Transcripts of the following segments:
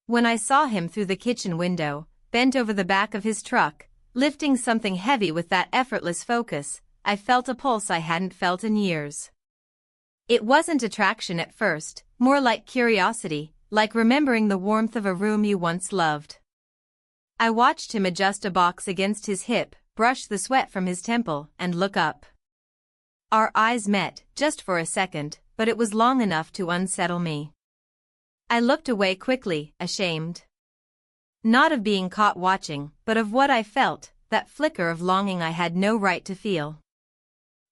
When I saw him through the kitchen window, bent over the back of his truck, lifting something heavy with that effortless focus, I felt a pulse I hadn't felt in years. It wasn't attraction at first, more like curiosity, like remembering the warmth of a room you once loved. I watched him adjust a box against his hip, brush the sweat from his temple, and look up. Our eyes met, just for a second, but it was long enough to unsettle me. I looked away quickly, ashamed. Not of being caught watching, but of what I felt, that flicker of longing I had no right to feel.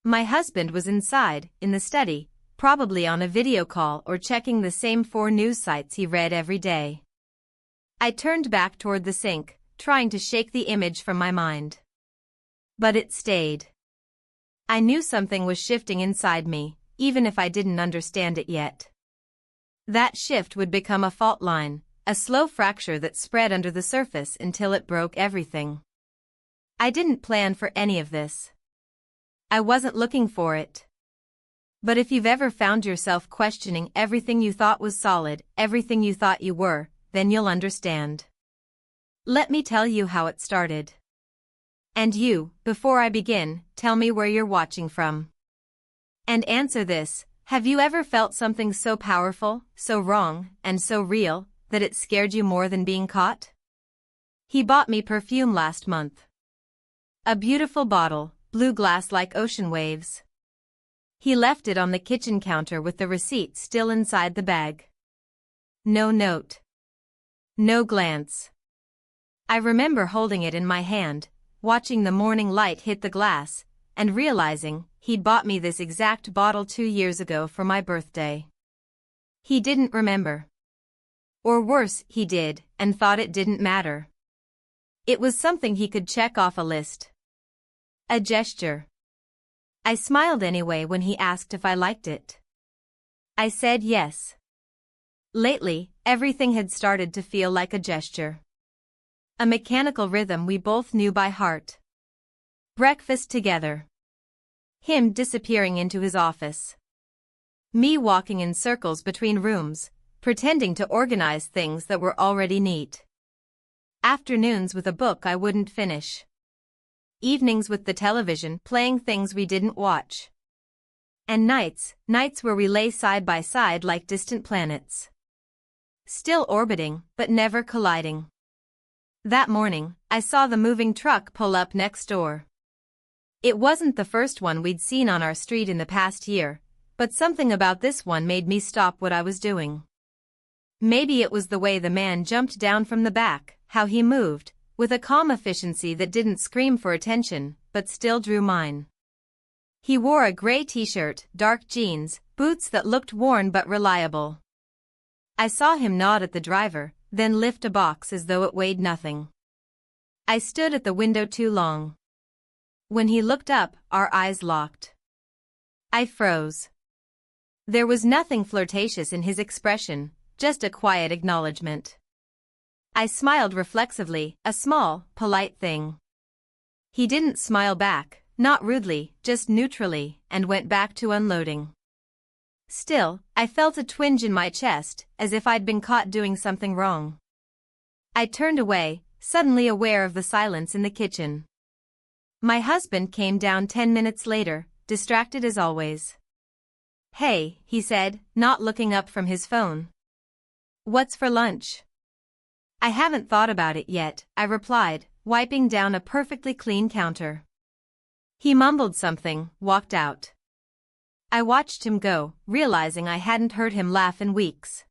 My husband was inside, in the study, probably on a video call or checking the same 4 news sites he read every day. I turned back toward the sink, trying to shake the image from my mind. But it stayed. I knew something was shifting inside me, even if I didn't understand it yet. That shift would become a fault line, a slow fracture that spread under the surface until it broke everything. I didn't plan for any of this. I wasn't looking for it. But if you've ever found yourself questioning everything you thought was solid, everything you thought you were, then you'll understand. Let me tell you how it started. And you, before I begin, tell me where you're watching from. And answer this: have you ever felt something so powerful, so wrong, and so real, that it scared you more than being caught? He bought me perfume last month. A beautiful bottle, blue glass like ocean waves. He left it on the kitchen counter with the receipt still inside the bag. No note. No glance. I remember holding it in my hand, watching the morning light hit the glass, and realizing he'd bought me this exact bottle 2 years ago for my birthday. He didn't remember. Or worse, he did, and thought it didn't matter. It was something he could check off a list. A gesture. I smiled anyway when he asked if I liked it. I said yes. Lately, everything had started to feel like a gesture. A mechanical rhythm we both knew by heart. Breakfast together. Him disappearing into his office. Me walking in circles between rooms, pretending to organize things that were already neat. Afternoons with a book I wouldn't finish. Evenings with the television playing things we didn't watch. And nights where we lay side by side like distant planets. Still orbiting, but never colliding. That morning, I saw the moving truck pull up next door. It wasn't the first one we'd seen on our street in the past year, but something about this one made me stop what I was doing. Maybe it was the way the man jumped down from the back, how he moved, with a calm efficiency that didn't scream for attention, but still drew mine. He wore a gray t-shirt, dark jeans, boots that looked worn but reliable. I saw him nod at the driver, then lift a box as though it weighed nothing. I stood at the window too long. When he looked up, our eyes locked. I froze. There was nothing flirtatious in his expression, just a quiet acknowledgement. I smiled reflexively, a small, polite thing. He didn't smile back, not rudely, just neutrally, and went back to unloading. Still, I felt a twinge in my chest, as if I'd been caught doing something wrong. I turned away, suddenly aware of the silence in the kitchen. My husband came down 10 minutes later, distracted as always. "Hey," he said, not looking up from his phone. "What's for lunch?" "I haven't thought about it yet," I replied, wiping down a perfectly clean counter. He mumbled something, walked out. I watched him go, realizing I hadn't heard him laugh in weeks.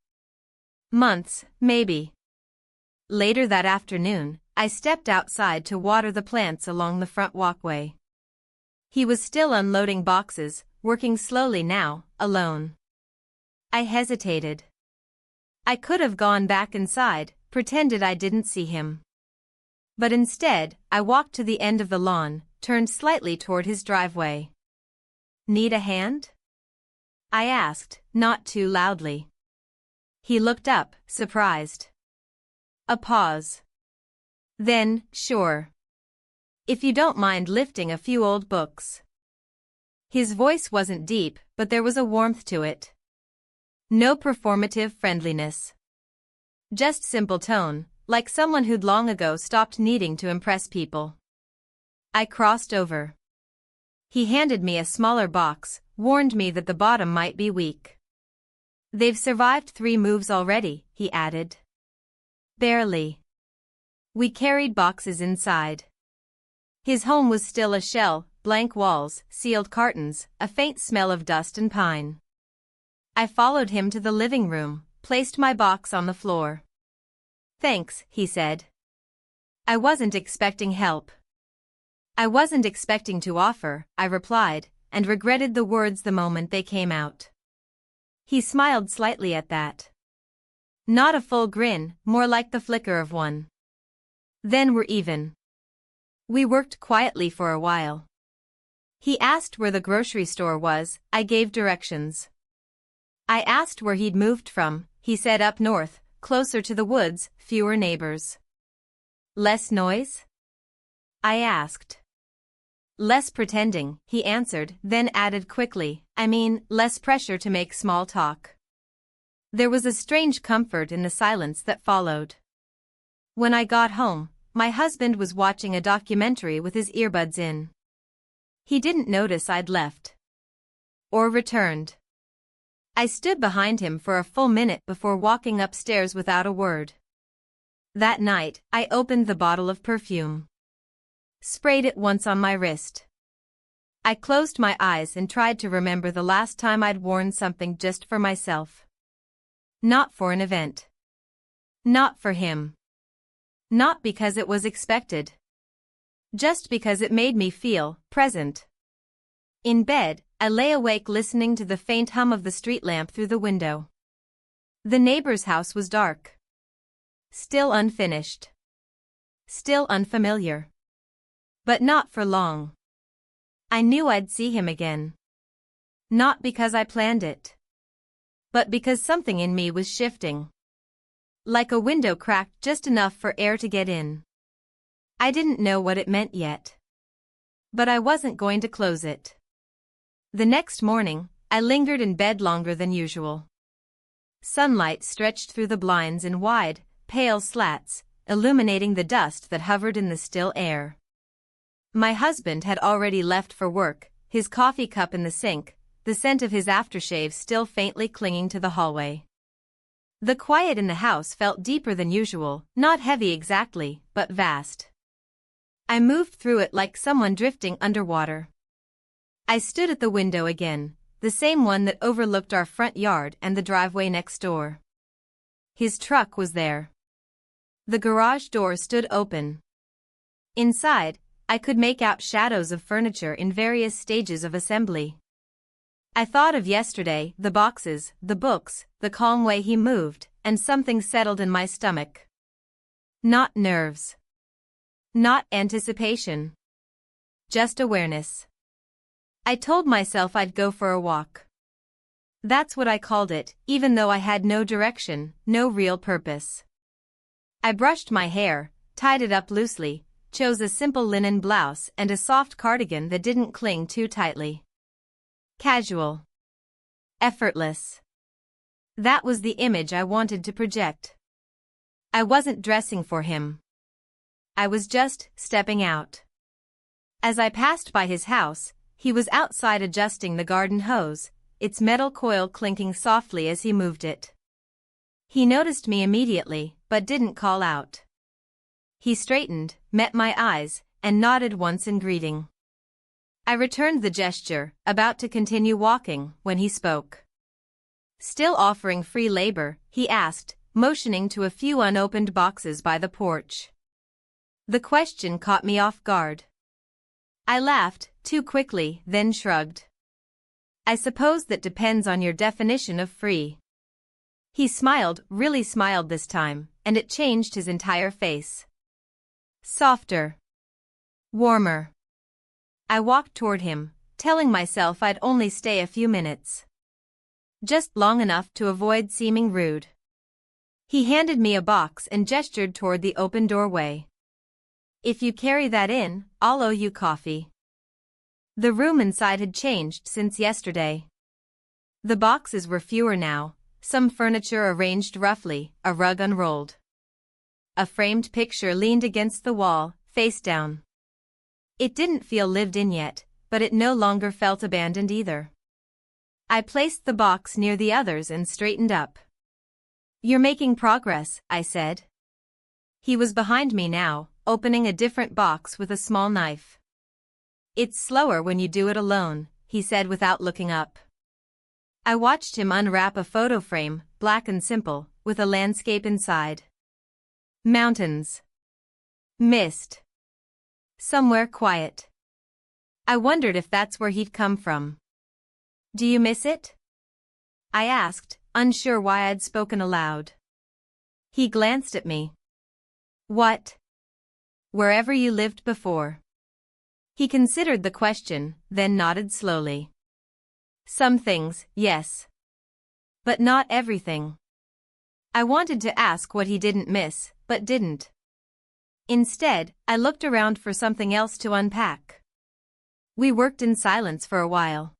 Months, maybe. Later that afternoon, I stepped outside to water the plants along the front walkway. He was still unloading boxes, working slowly now, alone. I hesitated. I could have gone back inside, pretended I didn't see him. But instead, I walked to the end of the lawn, turned slightly toward his driveway. "Need a hand?" I asked, not too loudly. He looked up, surprised. A pause. Then, "Sure. If you don't mind lifting a few old books." His voice wasn't deep, but there was a warmth to it. No performative friendliness. Just simple tone, like someone who'd long ago stopped needing to impress people. I crossed over. He handed me a smaller box, warned me that the bottom might be weak. "They've survived 3 moves already," he added. "Barely." We carried boxes inside. His home was still a shell, blank walls, sealed cartons, a faint smell of dust and pine. I followed him to the living room, placed my box on the floor. "Thanks," he said. I wasn't expecting help. "I wasn't expecting to offer," I replied, and regretted the words the moment they came out. He smiled slightly at that. Not a full grin, more like the flicker of one. "Then we're even." We worked quietly for a while. He asked where the grocery store was, I gave directions. I asked where he'd moved from, he said up north, closer to the woods, fewer neighbors. "Less noise?" I asked. "Less pretending," he answered, then added quickly, "I mean, less pressure to make small talk." There was a strange comfort in the silence that followed. When I got home, my husband was watching a documentary with his earbuds in. He didn't notice I'd left. Or returned. I stood behind him for a full minute before walking upstairs without a word. That night, I opened the bottle of perfume. Sprayed it once on my wrist. I closed my eyes and tried to remember the last time I'd worn something just for myself. Not for an event. Not for him. Not because it was expected. Just because it made me feel present. In bed, I lay awake listening to the faint hum of the street lamp through the window. The neighbor's house was dark. Still unfinished. Still unfamiliar. But not for long. I knew I'd see him again. Not because I planned it. But because something in me was shifting. Like a window cracked just enough for air to get in. I didn't know what it meant yet. But I wasn't going to close it. The next morning, I lingered in bed longer than usual. Sunlight stretched through the blinds in wide, pale slats, illuminating the dust that hovered in the still air. My husband had already left for work, his coffee cup in the sink, the scent of his aftershave still faintly clinging to the hallway. The quiet in the house felt deeper than usual, not heavy exactly, but vast. I moved through it like someone drifting underwater. I stood at the window again, the same one that overlooked our front yard and the driveway next door. His truck was there. The garage door stood open. Inside, I could make out shadows of furniture in various stages of assembly. I thought of yesterday, the boxes, the books, the calm way he moved, and something settled in my stomach. Not nerves. Not anticipation. Just awareness. I told myself I'd go for a walk. That's what I called it, even though I had no direction, no real purpose. I brushed my hair, tied it up loosely, chose a simple linen blouse and a soft cardigan that didn't cling too tightly. Casual. Effortless. That was the image I wanted to project. I wasn't dressing for him. I was just stepping out. As I passed by his house, he was outside adjusting the garden hose, its metal coil clinking softly as he moved it. He noticed me immediately, but didn't call out. He straightened, met my eyes, and nodded once in greeting. I returned the gesture, about to continue walking, when he spoke. Still offering free labor, he asked, motioning to a few unopened boxes by the porch. The question caught me off guard. I laughed, too quickly, then shrugged. I suppose that depends on your definition of free. He smiled, really smiled this time, and it changed his entire face. Softer. Warmer. I walked toward him, telling myself I'd only stay a few minutes. Just long enough to avoid seeming rude. He handed me a box and gestured toward the open doorway. If you carry that in, I'll owe you coffee. The room inside had changed since yesterday. The boxes were fewer now, some furniture arranged roughly, a rug unrolled. A framed picture leaned against the wall, face down. It didn't feel lived in yet, but it no longer felt abandoned either. I placed the box near the others and straightened up. "You're making progress," I said. He was behind me now, opening a different box with a small knife. "It's slower when you do it alone," he said without looking up. I watched him unwrap a photo frame, black and simple, with a landscape inside. Mountains. Mist. Somewhere quiet. I wondered if that's where he'd come from. "Do you miss it?" I asked, unsure why I'd spoken aloud. He glanced at me. "What?" "Wherever you lived before." He considered the question, then nodded slowly. "Some things, yes. But not everything." I wanted to ask what he didn't miss, but didn't. Instead, I looked around for something else to unpack. We worked in silence for a while.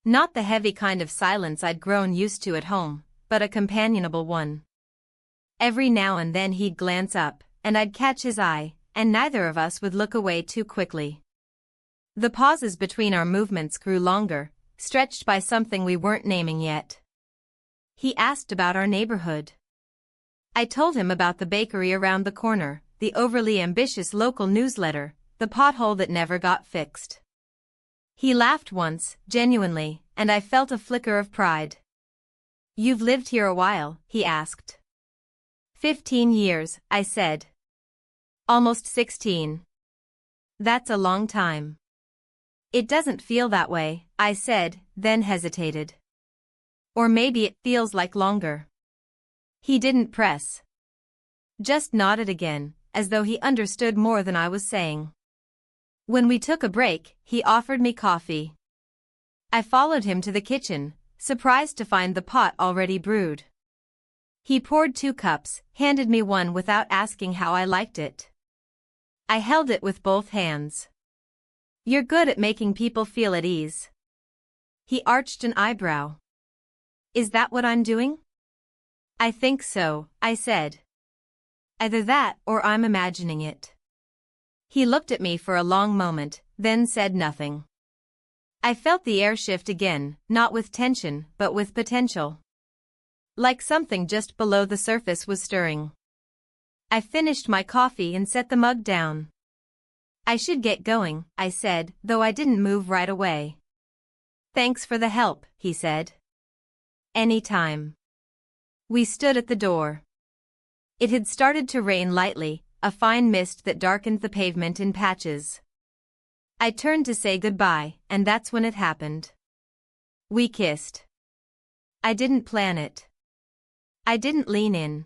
Not the heavy kind of silence I'd grown used to at home, but a companionable one. Every now and then he'd glance up, and I'd catch his eye, and neither of us would look away too quickly. The pauses between our movements grew longer, stretched by something we weren't naming yet. He asked about our neighborhood. I told him about the bakery around the corner, the overly ambitious local newsletter, the pothole that never got fixed. He laughed once, genuinely, and I felt a flicker of pride. "You've lived here a while?" he asked. 15 years, I said. "Almost 16. That's a long time." "It doesn't feel that way," I said, then hesitated. "Or maybe it feels like longer." He didn't press. Just nodded again, as though he understood more than I was saying. When we took a break, he offered me coffee. I followed him to the kitchen, surprised to find the pot already brewed. He poured 2 cups, handed me one without asking how I liked it. I held it with both hands. "You're good at making people feel at ease." He arched an eyebrow. "Is that what I'm doing?" "I think so," I said. "Either that or I'm imagining it." He looked at me for a long moment, then said nothing. I felt the air shift again, not with tension, but with potential. Like something just below the surface was stirring. I finished my coffee and set the mug down. "I should get going," I said, though I didn't move right away. "Thanks for the help," he said. "Any time." We stood at the door. It had started to rain lightly, a fine mist that darkened the pavement in patches. I turned to say goodbye, and that's when it happened. We kissed. I didn't plan it. I didn't lean in.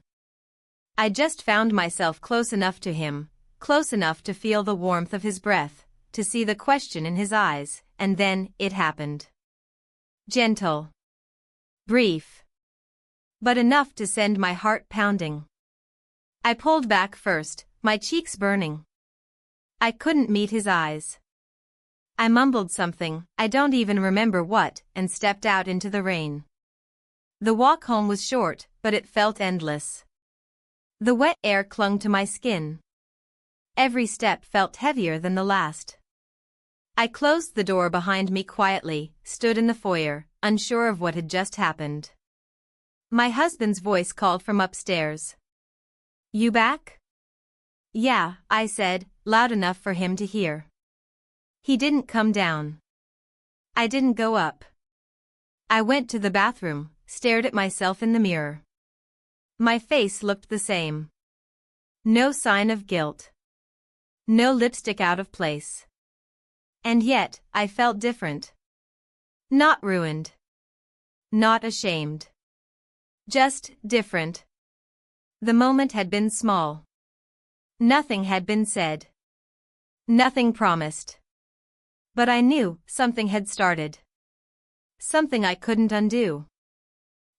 I just found myself close enough to him, close enough to feel the warmth of his breath, to see the question in his eyes, and then it happened. Gentle. Brief. But enough to send my heart pounding. I pulled back first, my cheeks burning. I couldn't meet his eyes. I mumbled something, I don't even remember what, and stepped out into the rain. The walk home was short, but it felt endless. The wet air clung to my skin. Every step felt heavier than the last. I closed the door behind me quietly, stood in the foyer, unsure of what had just happened. My husband's voice called from upstairs. "You back?" "Yeah," I said, loud enough for him to hear. He didn't come down. I didn't go up. I went to the bathroom, stared at myself in the mirror. My face looked the same. No sign of guilt. No lipstick out of place. And yet, I felt different. Not ruined. Not ashamed. Just different. The moment had been small. Nothing had been said. Nothing promised. But I knew something had started. Something I couldn't undo.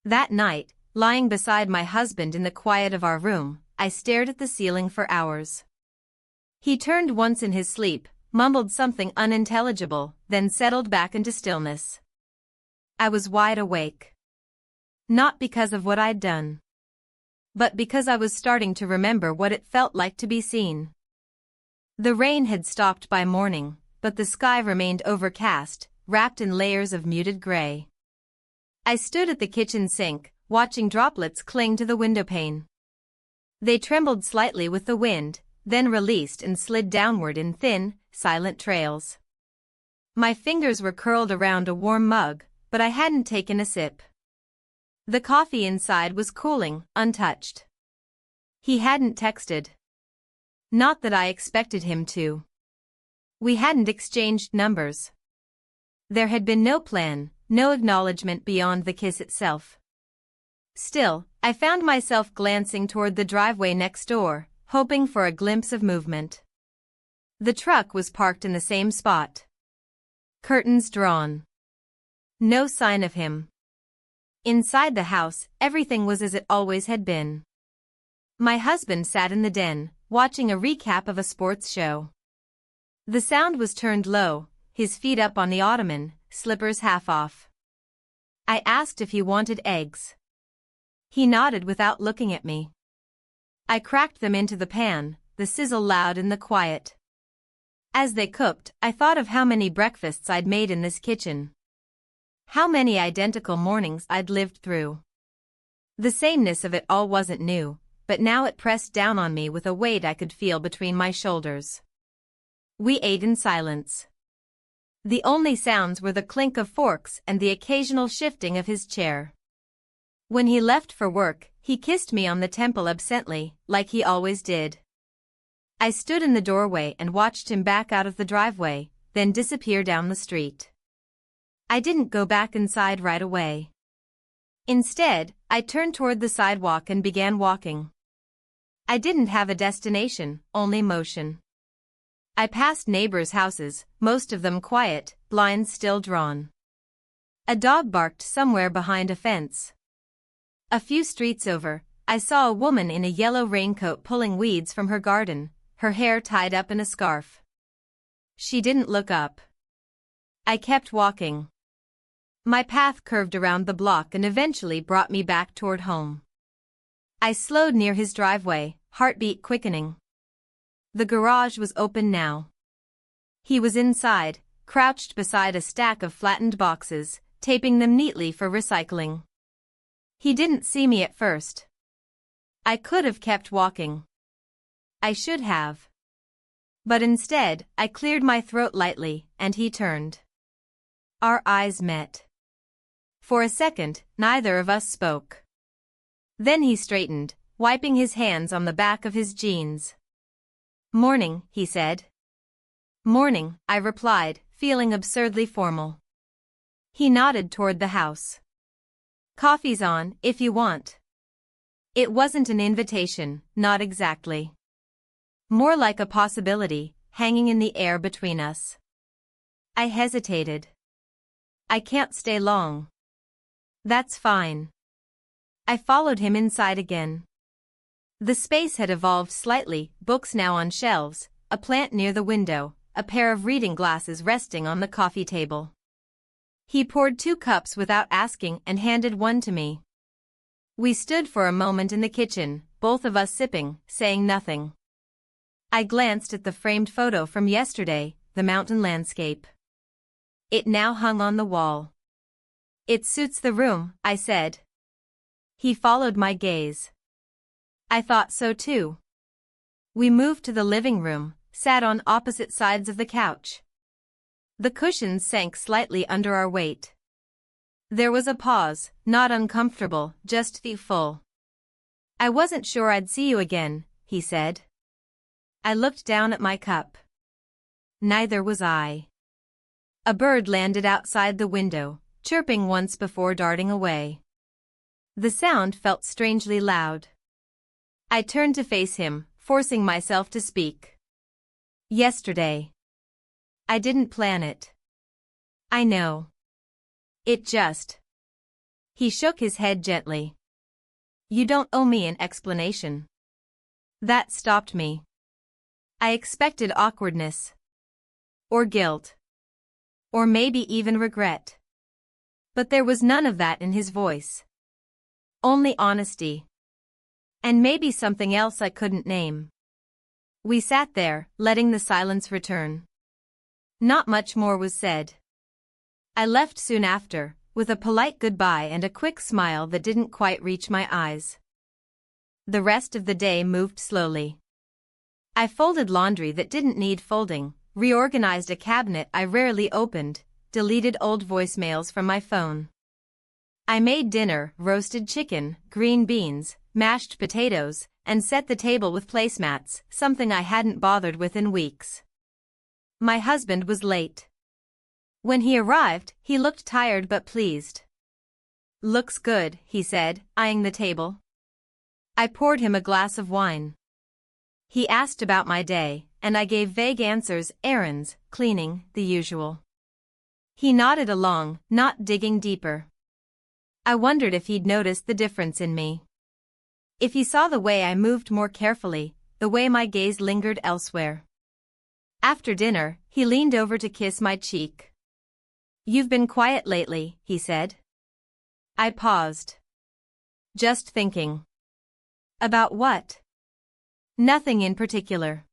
That night, lying beside my husband in the quiet of our room, I stared at the ceiling for hours. He turned once in his sleep, mumbled something unintelligible, then settled back into stillness. I was wide awake. Not because of what I'd done, but because I was starting to remember what it felt like to be seen. The rain had stopped by morning, but the sky remained overcast, wrapped in layers of muted gray. I stood at the kitchen sink, watching droplets cling to the windowpane. They trembled slightly with the wind, then released and slid downward in thin, silent trails. My fingers were curled around a warm mug, but I hadn't taken a sip. The coffee inside was cooling, untouched. He hadn't texted. Not that I expected him to. We hadn't exchanged numbers. There had been no plan, no acknowledgement beyond the kiss itself. Still, I found myself glancing toward the driveway next door, hoping for a glimpse of movement. The truck was parked in the same spot. Curtains drawn. No sign of him. Inside the house, everything was as it always had been. My husband sat in the den, watching a recap of a sports show. The sound was turned low, his feet up on the ottoman, slippers half off. I asked if he wanted eggs. He nodded without looking at me. I cracked them into the pan, the sizzle loud in the quiet. As they cooked, I thought of how many breakfasts I'd made in this kitchen. How many identical mornings I'd lived through. The sameness of it all wasn't new, but now it pressed down on me with a weight I could feel between my shoulders. We ate in silence. The only sounds were the clink of forks and the occasional shifting of his chair. When he left for work, he kissed me on the temple absently, like he always did. I stood in the doorway and watched him back out of the driveway, then disappear down the street. I didn't go back inside right away. Instead, I turned toward the sidewalk and began walking. I didn't have a destination, only motion. I passed neighbors' houses, most of them quiet, blinds still drawn. A dog barked somewhere behind a fence. A few streets over, I saw a woman in a yellow raincoat pulling weeds from her garden, her hair tied up in a scarf. She didn't look up. I kept walking. My path curved around the block and eventually brought me back toward home. I slowed near his driveway, heartbeat quickening. The garage was open now. He was inside, crouched beside a stack of flattened boxes, taping them neatly for recycling. He didn't see me at first. I could have kept walking. I should have. But instead, I cleared my throat lightly, and he turned. Our eyes met. For a second, neither of us spoke. Then he straightened, wiping his hands on the back of his jeans. "Morning," he said. "Morning," I replied, feeling absurdly formal. He nodded toward the house. "Coffee's on, if you want." It wasn't an invitation, not exactly. More like a possibility, hanging in the air between us. I hesitated. "I can't stay long." "That's fine." I followed him inside again. The space had evolved slightly, books now on shelves, a plant near the window, a pair of reading glasses resting on the coffee table. He poured 2 cups without asking and handed one to me. We stood for a moment in the kitchen, both of us sipping, saying nothing. I glanced at the framed photo from yesterday, the mountain landscape. It now hung on the wall. "It suits the room," I said. He followed my gaze. I thought so too. We moved to the living room, sat on opposite sides of the couch. The cushions sank slightly under our weight. There was a pause, not uncomfortable, just full. "I wasn't sure I'd see you again," he said. I looked down at my cup. Neither was I. A bird landed outside the window, chirping once before darting away. The sound felt strangely loud. I turned to face him, forcing myself to speak. "Yesterday. I didn't plan it." "I know. It just..." He shook his head gently. "You don't owe me an explanation." That stopped me. I expected awkwardness. Or guilt. Or maybe even regret. But there was none of that in his voice. Only honesty. And maybe something else I couldn't name. We sat there, letting the silence return. Not much more was said. I left soon after, with a polite goodbye and a quick smile that didn't quite reach my eyes. The rest of the day moved slowly. I folded laundry that didn't need folding, reorganized a cabinet I rarely opened, deleted old voicemails from my phone. I made dinner, roasted chicken, green beans, mashed potatoes, and set the table with placemats, something I hadn't bothered with in weeks. My husband was late. When he arrived, he looked tired but pleased. "Looks good," he said, eyeing the table. I poured him a glass of wine. He asked about my day, and I gave vague answers: errands, cleaning, the usual. He nodded along, not digging deeper. I wondered if he'd noticed the difference in me. If he saw the way I moved more carefully, the way my gaze lingered elsewhere. After dinner, he leaned over to kiss my cheek. "You've been quiet lately," he said. I paused. "Just thinking." "About what?" "Nothing in particular."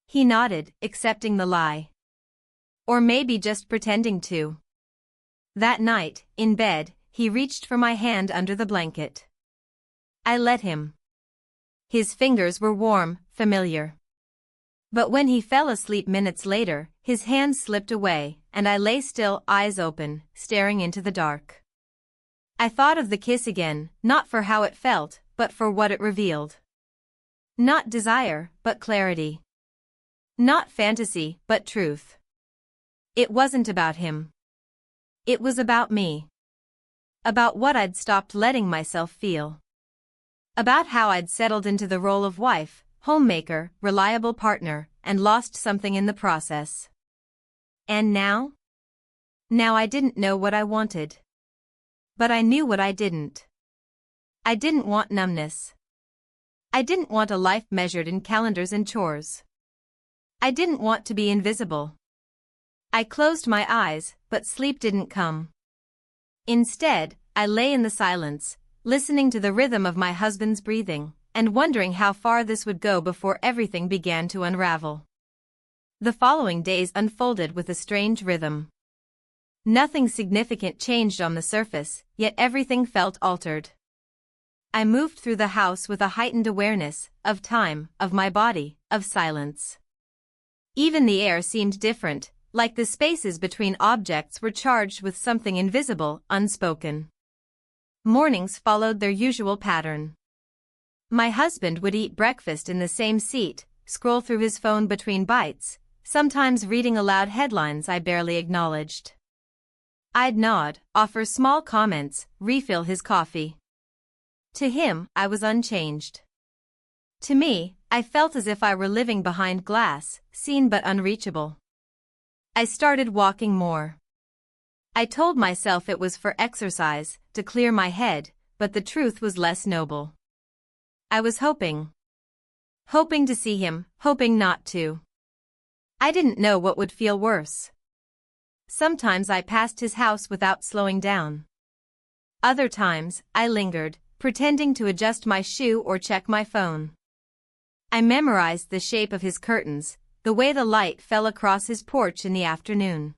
He nodded, accepting the lie. Or maybe just pretending to. That night, in bed, he reached for my hand under the blanket. I let him. His fingers were warm, familiar. But when he fell asleep minutes later, his hand slipped away, and I lay still, eyes open, staring into the dark. I thought of the kiss again, not for how it felt, but for what it revealed. Not desire, but clarity. Not fantasy, but truth. It wasn't about him. It was about me. About what I'd stopped letting myself feel. About how I'd settled into the role of wife, homemaker, reliable partner, and lost something in the process. And now? Now I didn't know what I wanted. But I knew what I didn't. I didn't want numbness. I didn't want a life measured in calendars and chores. I didn't want to be invisible. I closed my eyes, but sleep didn't come. Instead, I lay in the silence, listening to the rhythm of my husband's breathing, and wondering how far this would go before everything began to unravel. The following days unfolded with a strange rhythm. Nothing significant changed on the surface, yet everything felt altered. I moved through the house with a heightened awareness of time, of my body, of silence. Even the air seemed different, like the spaces between objects were charged with something invisible, unspoken. Mornings followed their usual pattern. My husband would eat breakfast in the same seat, scroll through his phone between bites, sometimes reading aloud headlines I barely acknowledged. I'd nod, offer small comments, refill his coffee. To him, I was unchanged. To me, I felt as if I were living behind glass, seen but unreachable. I started walking more. I told myself it was for exercise, to clear my head, but the truth was less noble. I was hoping. Hoping to see him, hoping not to. I didn't know what would feel worse. Sometimes I passed his house without slowing down. Other times, I lingered, pretending to adjust my shoe or check my phone. I memorized the shape of his curtains, the way the light fell across his porch in the afternoon.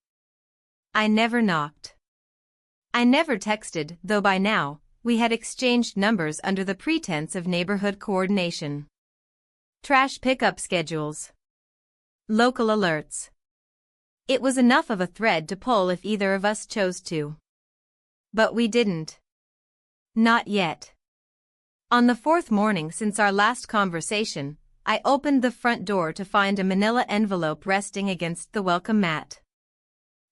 I never knocked. I never texted, though by now, we had exchanged numbers under the pretense of neighborhood coordination. Trash pickup schedules. Local alerts. It was enough of a thread to pull if either of us chose to. But we didn't. Not yet. On the fourth morning since our last conversation, I opened the front door to find a manila envelope resting against the welcome mat.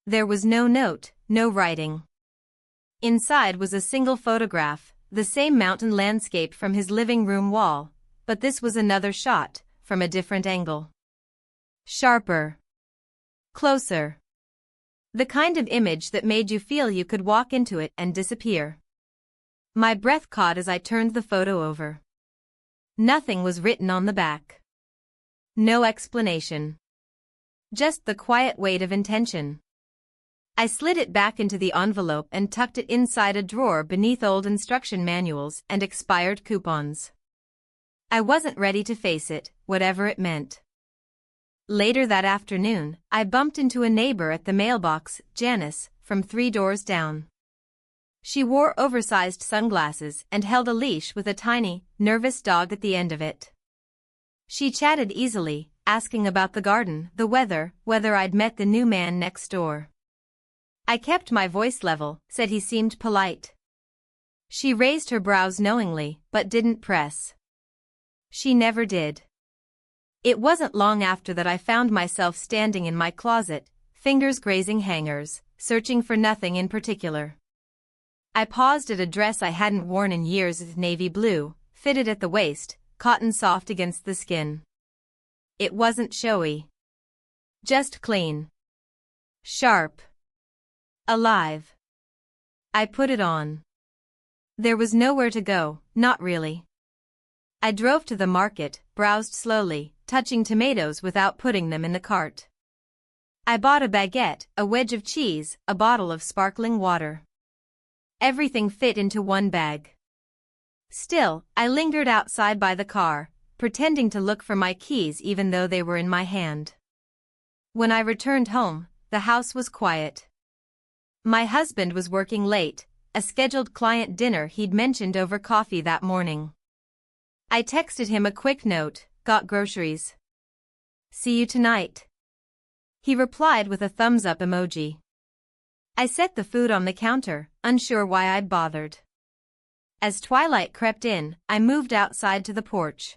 There was no note, no writing. Inside was a single photograph, the same mountain landscape from his living room wall, but this was another shot, from a different angle. Sharper. Closer. The kind of image that made you feel you could walk into it and disappear. My breath caught as I turned the photo over. Nothing was written on the back. No explanation. Just the quiet weight of intention. I slid it back into the envelope and tucked it inside a drawer beneath old instruction manuals and expired coupons. I wasn't ready to face it, whatever it meant. Later that afternoon, I bumped into a neighbor at the mailbox, Janice, from 3 doors down. She wore oversized sunglasses and held a leash with a tiny, nervous dog at the end of it. She chatted easily, asking about the garden, the weather, whether I'd met the new man next door. I kept my voice level, said he seemed polite. She raised her brows knowingly, but didn't press. She never did. It wasn't long after that I found myself standing in my closet, fingers grazing hangers, searching for nothing in particular. I paused at a dress I hadn't worn in years with navy blue, fitted at the waist, cotton soft against the skin. It wasn't showy. Just clean. Sharp. Alive. I put it on. There was nowhere to go, not really. I drove to the market, browsed slowly, touching tomatoes without putting them in the cart. I bought a baguette, a wedge of cheese, a bottle of sparkling water. Everything fit into one bag. Still, I lingered outside by the car, pretending to look for my keys even though they were in my hand. When I returned home, the house was quiet. My husband was working late, a scheduled client dinner he'd mentioned over coffee that morning. I texted him a quick note, got groceries. See you tonight. He replied with a thumbs up emoji. I set the food on the counter, unsure why I'd bothered. As twilight crept in, I moved outside to the porch.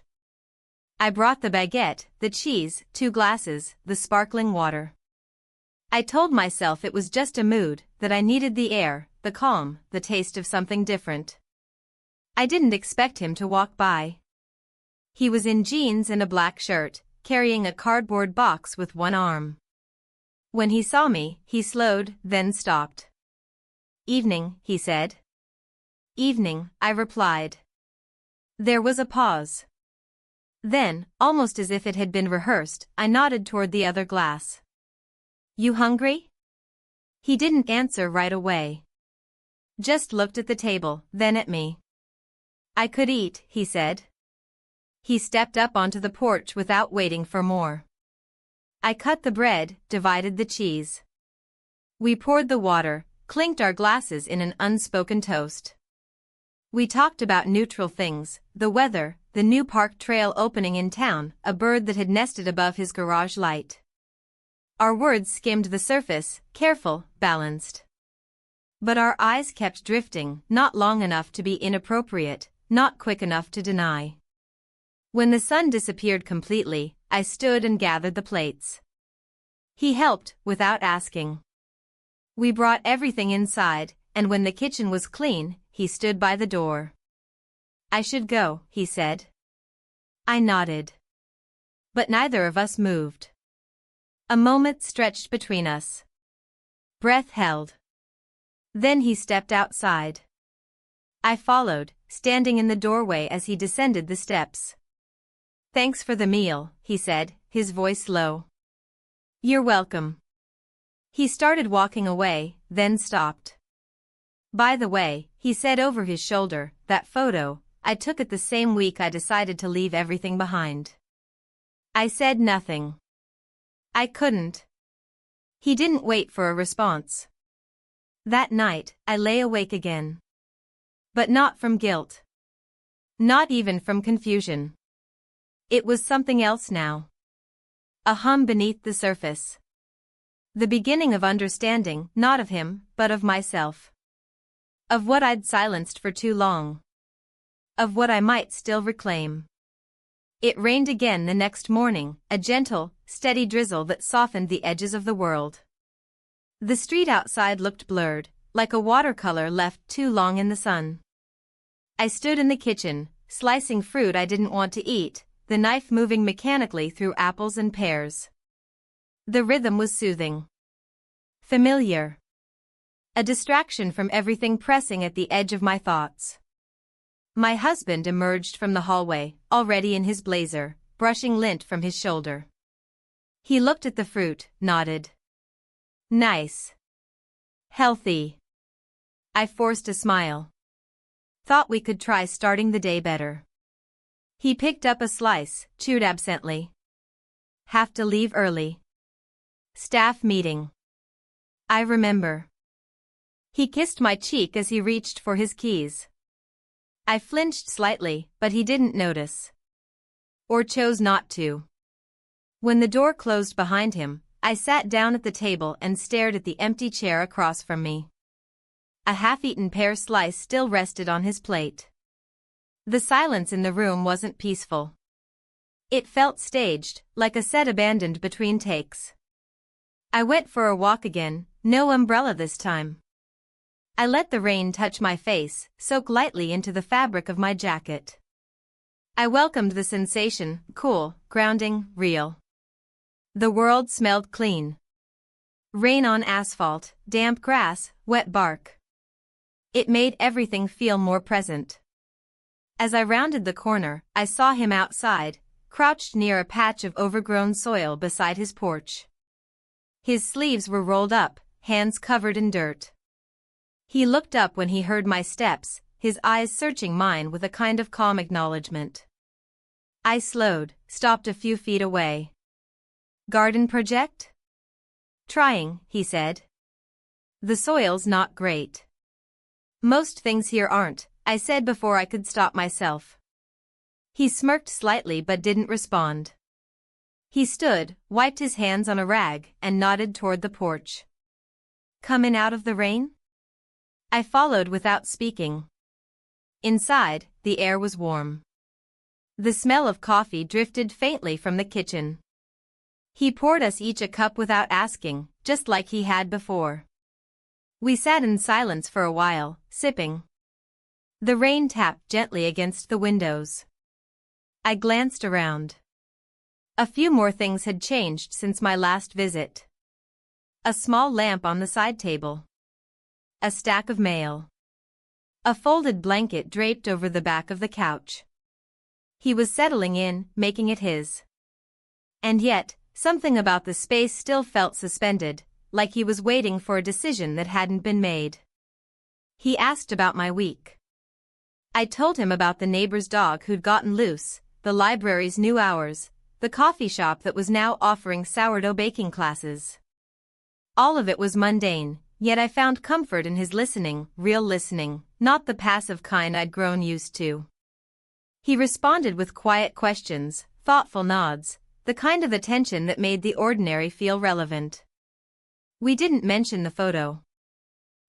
I brought the baguette, the cheese, 2 glasses, the sparkling water. I told myself it was just a mood, that I needed the air, the calm, the taste of something different. I didn't expect him to walk by. He was in jeans and a black shirt, carrying a cardboard box with one arm. When he saw me, he slowed, then stopped. Evening, he said. Evening, I replied. There was a pause. Then, almost as if it had been rehearsed, I nodded toward the other glass. You hungry? He didn't answer right away. Just looked at the table, then at me. I could eat, he said. He stepped up onto the porch without waiting for more. I cut the bread, divided the cheese. We poured the water, clinked our glasses in an unspoken toast. We talked about neutral things, the weather, the new park trail opening in town, a bird that had nested above his garage light. Our words skimmed the surface, careful, balanced. But our eyes kept drifting, not long enough to be inappropriate, not quick enough to deny. When the sun disappeared completely, I stood and gathered the plates. He helped, without asking. We brought everything inside, and when the kitchen was clean, he stood by the door. I should go, he said. I nodded. But neither of us moved. A moment stretched between us. Breath held. Then he stepped outside. I followed, standing in the doorway as he descended the steps. Thanks for the meal, he said, his voice low. You're welcome. He started walking away, then stopped. By the way, he said over his shoulder, that photo, I took it the same week I decided to leave everything behind. I said nothing. I couldn't. He didn't wait for a response. That night, I lay awake again. But not from guilt. Not even from confusion. It was something else now. A hum beneath the surface. The beginning of understanding, not of him, but of myself. Of what I'd silenced for too long. Of what I might still reclaim. It rained again the next morning, a gentle, steady drizzle that softened the edges of the world. The street outside looked blurred, like a watercolor left too long in the sun. I stood in the kitchen, slicing fruit I didn't want to eat, the knife moving mechanically through apples and pears. The rhythm was soothing. Familiar. A distraction from everything pressing at the edge of my thoughts. My husband emerged from the hallway, already in his blazer, brushing lint from his shoulder. He looked at the fruit, nodded. Nice. Healthy. I forced a smile. Thought we could try starting the day better. He picked up a slice, chewed absently. Have to leave early. Staff meeting. I remember. He kissed my cheek as he reached for his keys. I flinched slightly, but he didn't notice. Or chose not to. When the door closed behind him, I sat down at the table and stared at the empty chair across from me. A half-eaten pear slice still rested on his plate. The silence in the room wasn't peaceful. It felt staged, like a set abandoned between takes. I went for a walk again, no umbrella this time. I let the rain touch my face, soak lightly into the fabric of my jacket. I welcomed the sensation, cool, grounding, real. The world smelled clean. Rain on asphalt, damp grass, wet bark. It made everything feel more present. As I rounded the corner, I saw him outside, crouched near a patch of overgrown soil beside his porch. His sleeves were rolled up, hands covered in dirt. He looked up when he heard my steps, his eyes searching mine with a kind of calm acknowledgement. I slowed, stopped a few feet away. Garden project? Trying, he said. The soil's not great. Most things here aren't, I said before I could stop myself. He smirked slightly but didn't respond. He stood, wiped his hands on a rag, and nodded toward the porch. Coming out of the rain? I followed without speaking. Inside, the air was warm. The smell of coffee drifted faintly from the kitchen. He poured us each a cup without asking, just like he had before. We sat in silence for a while, sipping. The rain tapped gently against the windows. I glanced around. A few more things had changed since my last visit. A small lamp on the side table. A stack of mail. A folded blanket draped over the back of the couch. He was settling in, making it his. And yet, something about the space still felt suspended, like he was waiting for a decision that hadn't been made. He asked about my week. I told him about the neighbor's dog who'd gotten loose, the library's new hours, the coffee shop that was now offering sourdough baking classes. All of it was mundane, yet I found comfort in his listening, real listening, not the passive kind I'd grown used to. He responded with quiet questions, thoughtful nods, the kind of attention that made the ordinary feel relevant. We didn't mention the photo.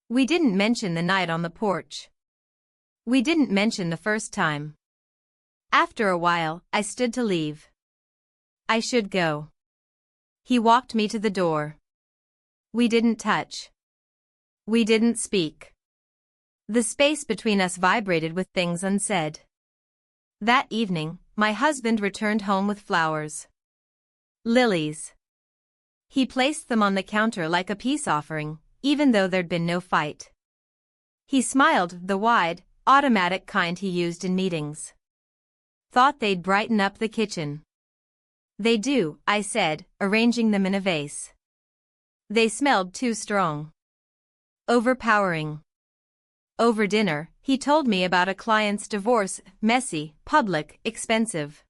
We didn't mention the night on the porch. We didn't mention the first time. After a while, I stood to leave. I should go. He walked me to the door. We didn't touch. We didn't speak. The space between us vibrated with things unsaid. That evening, my husband returned home with flowers. Lilies. He placed them on the counter like a peace offering, even though there'd been no fight. He smiled, the wide, automatic kind he used in meetings. Thought they'd brighten up the kitchen. They do, I said, arranging them in a vase. They smelled too strong. Overpowering. Over dinner, he told me about a client's divorce, messy, public, expensive.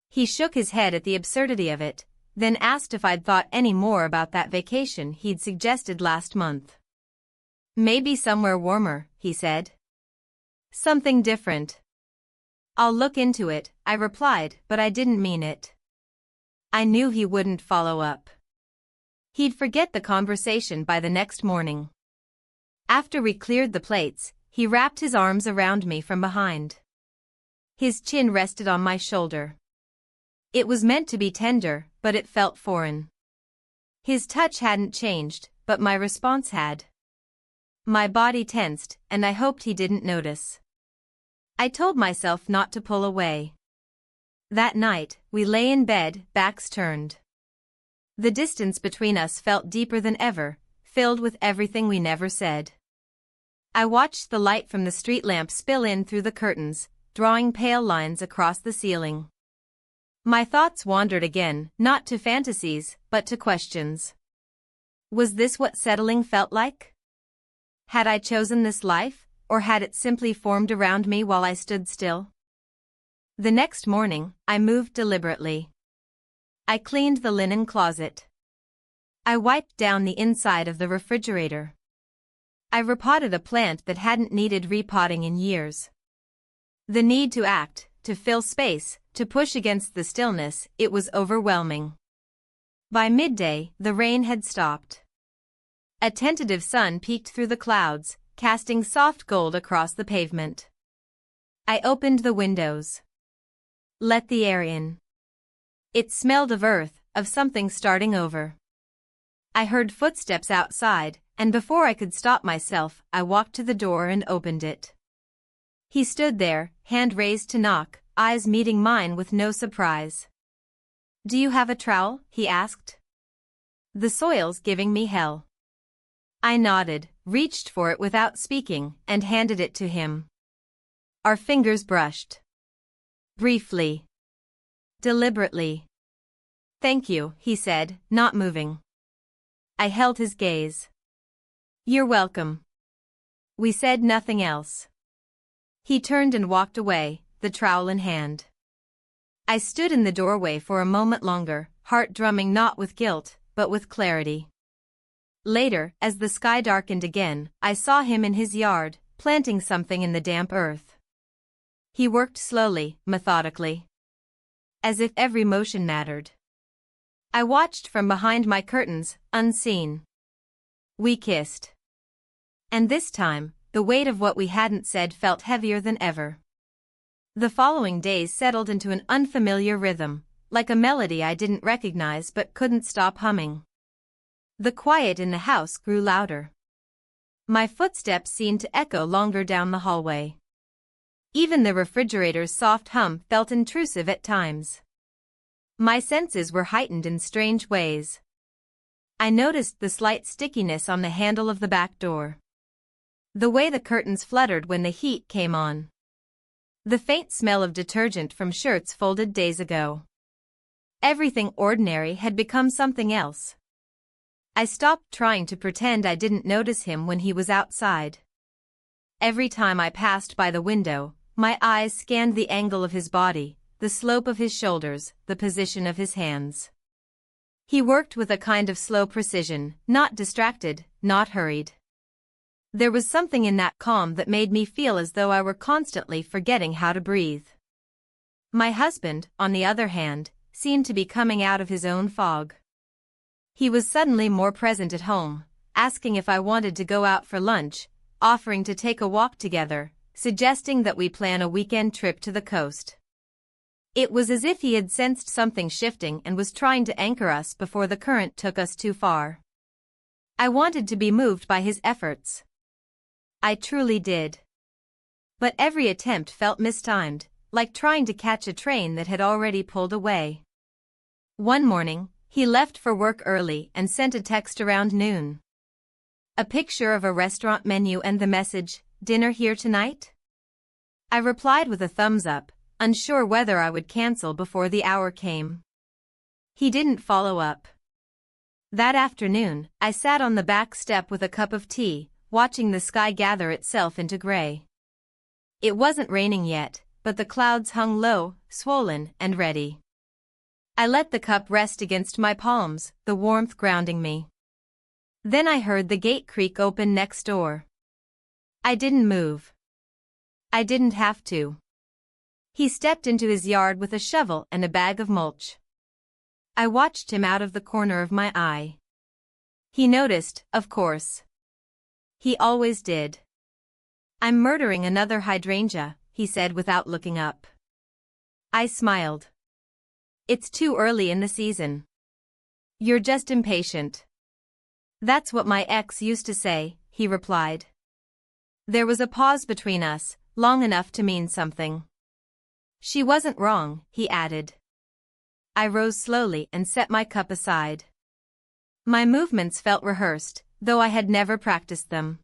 He shook his head at the absurdity of it, then asked if I'd thought any more about that vacation he'd suggested last month. Maybe somewhere warmer, he said. Something different. I'll look into it, I replied, but I didn't mean it. I knew he wouldn't follow up. He'd forget the conversation by the next morning. After we cleared the plates, he wrapped his arms around me from behind. His chin rested on my shoulder. It was meant to be tender, but it felt foreign. His touch hadn't changed, but my response had. My body tensed, and I hoped he didn't notice. I told myself not to pull away. That night, we lay in bed, backs turned. The distance between us felt deeper than ever, filled with everything we never said. I watched the light from the street lamp spill in through the curtains, drawing pale lines across the ceiling. My thoughts wandered again, not to fantasies, but to questions. Was this what settling felt like? Had I chosen this life, or had it simply formed around me while I stood still? The next morning, I moved deliberately. I cleaned the linen closet. I wiped down the inside of the refrigerator. I repotted a plant that hadn't needed repotting in years. The need to act, to fill space, to push against the stillness, it was overwhelming. By midday, the rain had stopped. A tentative sun peeked through the clouds, casting soft gold across the pavement. I opened the windows. Let the air in. It smelled of earth, of something starting over. I heard footsteps outside, and before I could stop myself, I walked to the door and opened it. He stood there, hand raised to knock, eyes meeting mine with no surprise. "Do you have a trowel?" he asked. "The soil's giving me hell." I nodded, reached for it without speaking, and handed it to him. Our fingers brushed. Briefly. Deliberately. "Thank you," he said, not moving. I held his gaze. "You're welcome." We said nothing else. He turned and walked away, the trowel in hand. I stood in the doorway for a moment longer, heart drumming not with guilt, but with clarity. Later, as the sky darkened again, I saw him in his yard, planting something in the damp earth. He worked slowly, methodically. As if every motion mattered. I watched from behind my curtains, unseen. We kissed. And this time, the weight of what we hadn't said felt heavier than ever. The following days settled into an unfamiliar rhythm, like a melody I didn't recognize but couldn't stop humming. The quiet in the house grew louder. My footsteps seemed to echo longer down the hallway. Even the refrigerator's soft hum felt intrusive at times. My senses were heightened in strange ways. I noticed the slight stickiness on the handle of the back door. The way the curtains fluttered when the heat came on. The faint smell of detergent from shirts folded days ago. Everything ordinary had become something else. I stopped trying to pretend I didn't notice him when he was outside. Every time I passed by the window, my eyes scanned the angle of his body, the slope of his shoulders, the position of his hands. He worked with a kind of slow precision, not distracted, not hurried. There was something in that calm that made me feel as though I were constantly forgetting how to breathe. My husband, on the other hand, seemed to be coming out of his own fog. He was suddenly more present at home, asking if I wanted to go out for lunch, offering to take a walk together, suggesting that we plan a weekend trip to the coast. It was as if he had sensed something shifting and was trying to anchor us before the current took us too far. I wanted to be moved by his efforts. I truly did. But every attempt felt mistimed, like trying to catch a train that had already pulled away. One morning, he left for work early and sent a text around noon. A picture of a restaurant menu and the message, "Dinner here tonight?" I replied with a thumbs up, unsure whether I would cancel before the hour came. He didn't follow up. That afternoon, I sat on the back step with a cup of tea, watching the sky gather itself into gray. It wasn't raining yet, but the clouds hung low, swollen, and ready. I let the cup rest against my palms, the warmth grounding me. Then I heard the gate creak open next door. I didn't move. I didn't have to. He stepped into his yard with a shovel and a bag of mulch. I watched him out of the corner of my eye. He noticed, of course. He always did. "I'm murdering another hydrangea," he said without looking up. I smiled. "It's too early in the season. You're just impatient." "That's what my ex used to say," he replied. There was a pause between us, long enough to mean something. "She wasn't wrong," he added. I rose slowly and set my cup aside. My movements felt rehearsed, though I had never practiced them.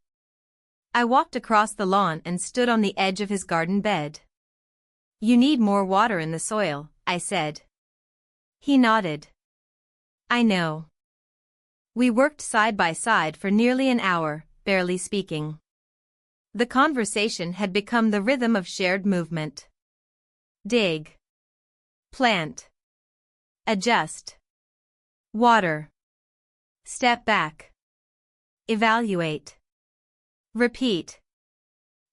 I walked across the lawn and stood on the edge of his garden bed. "You need more water in the soil," I said. He nodded. "I know." We worked side by side for nearly an hour, barely speaking. The conversation had become the rhythm of shared movement. Dig. Plant. Adjust. Water. Step back. Evaluate. Repeat.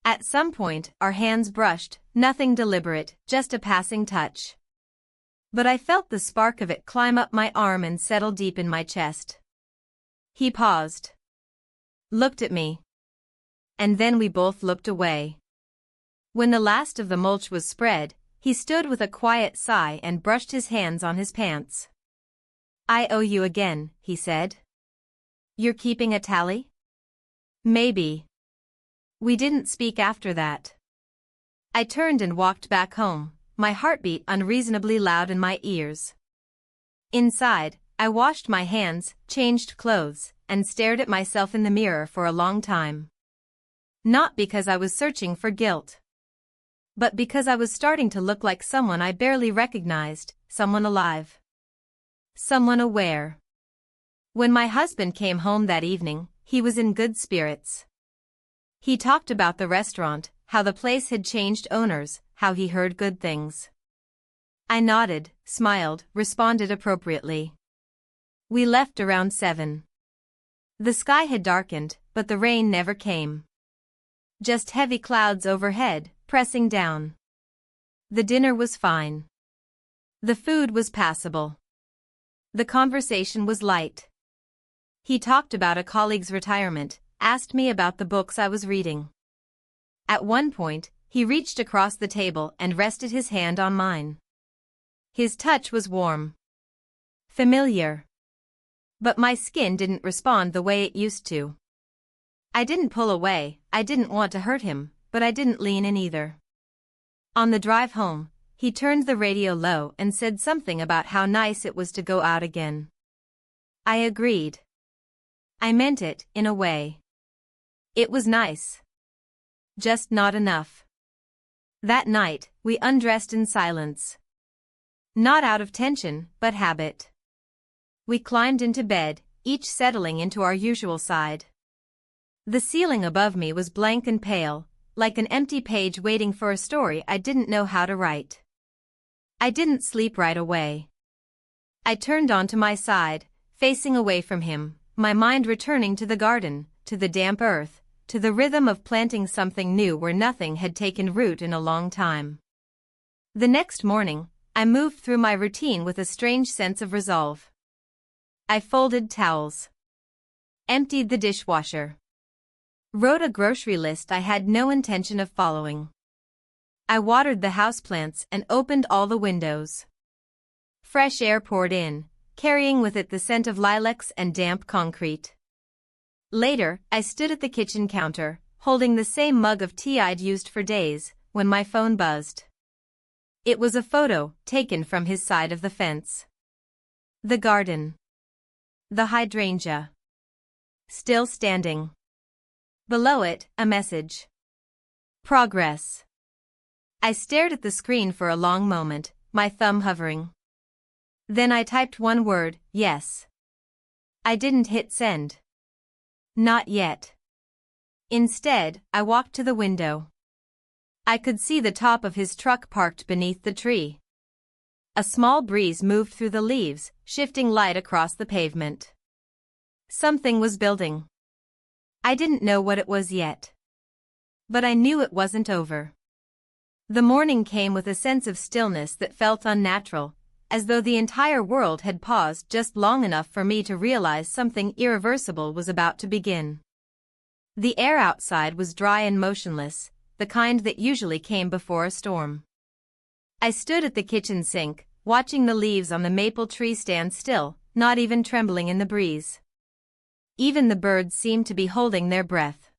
At some point, our hands brushed, nothing deliberate, just a passing touch. But I felt the spark of it climb up my arm and settle deep in my chest. He paused. Looked at me. And then we both looked away. When the last of the mulch was spread, he stood with a quiet sigh and brushed his hands on his pants. I owe you again, he said. You're keeping a tally? Maybe. We didn't speak after that. I turned and walked back home, my heartbeat unreasonably loud in my ears. Inside, I washed my hands, changed clothes, and stared at myself in the mirror for a long time. Not because I was searching for guilt, but because I was starting to look like someone I barely recognized, someone alive. Someone aware. When my husband came home that evening, he was in good spirits. He talked about the restaurant, how the place had changed owners, how he heard good things. I nodded, smiled, responded appropriately. We left around 7. The sky had darkened, but the rain never came. Just heavy clouds overhead, pressing down. The dinner was fine. The food was passable. The conversation was light. He talked about a colleague's retirement, asked me about the books I was reading. At one point, he reached across the table and rested his hand on mine. His touch was warm. Familiar. But my skin didn't respond the way it used to. I didn't pull away, I didn't want to hurt him, but I didn't lean in either. On the drive home, he turned the radio low and said something about how nice it was to go out again. I agreed. I meant it, in a way. It was nice. Just not enough. That night, we undressed in silence. Not out of tension, but habit. We climbed into bed, each settling into our usual side. The ceiling above me was blank and pale, like an empty page waiting for a story I didn't know how to write. I didn't sleep right away. I turned onto my side, facing away from him, my mind returning to the garden, to the damp earth, to the rhythm of planting something new where nothing had taken root in a long time. The next morning, I moved through my routine with a strange sense of resolve. I folded towels. Emptied the dishwasher. Wrote a grocery list I had no intention of following. I watered the houseplants and opened all the windows. Fresh air poured in, carrying with it the scent of lilacs and damp concrete. Later, I stood at the kitchen counter, holding the same mug of tea I'd used for days, when my phone buzzed. It was a photo, taken from his side of the fence. The garden. The hydrangea. Still standing. Below it, a message. Progress. I stared at the screen for a long moment, my thumb hovering. Then I typed one word, yes. I didn't hit send. Not yet. Instead, I walked to the window. I could see the top of his truck parked beneath the tree. A small breeze moved through the leaves, shifting light across the pavement. Something was building. I didn't know what it was yet. But I knew it wasn't over. The morning came with a sense of stillness that felt unnatural, as though the entire world had paused just long enough for me to realize something irreversible was about to begin. The air outside was dry and motionless, the kind that usually came before a storm. I stood at the kitchen sink, watching the leaves on the maple tree stand still, not even trembling in the breeze. Even the birds seemed to be holding their breath.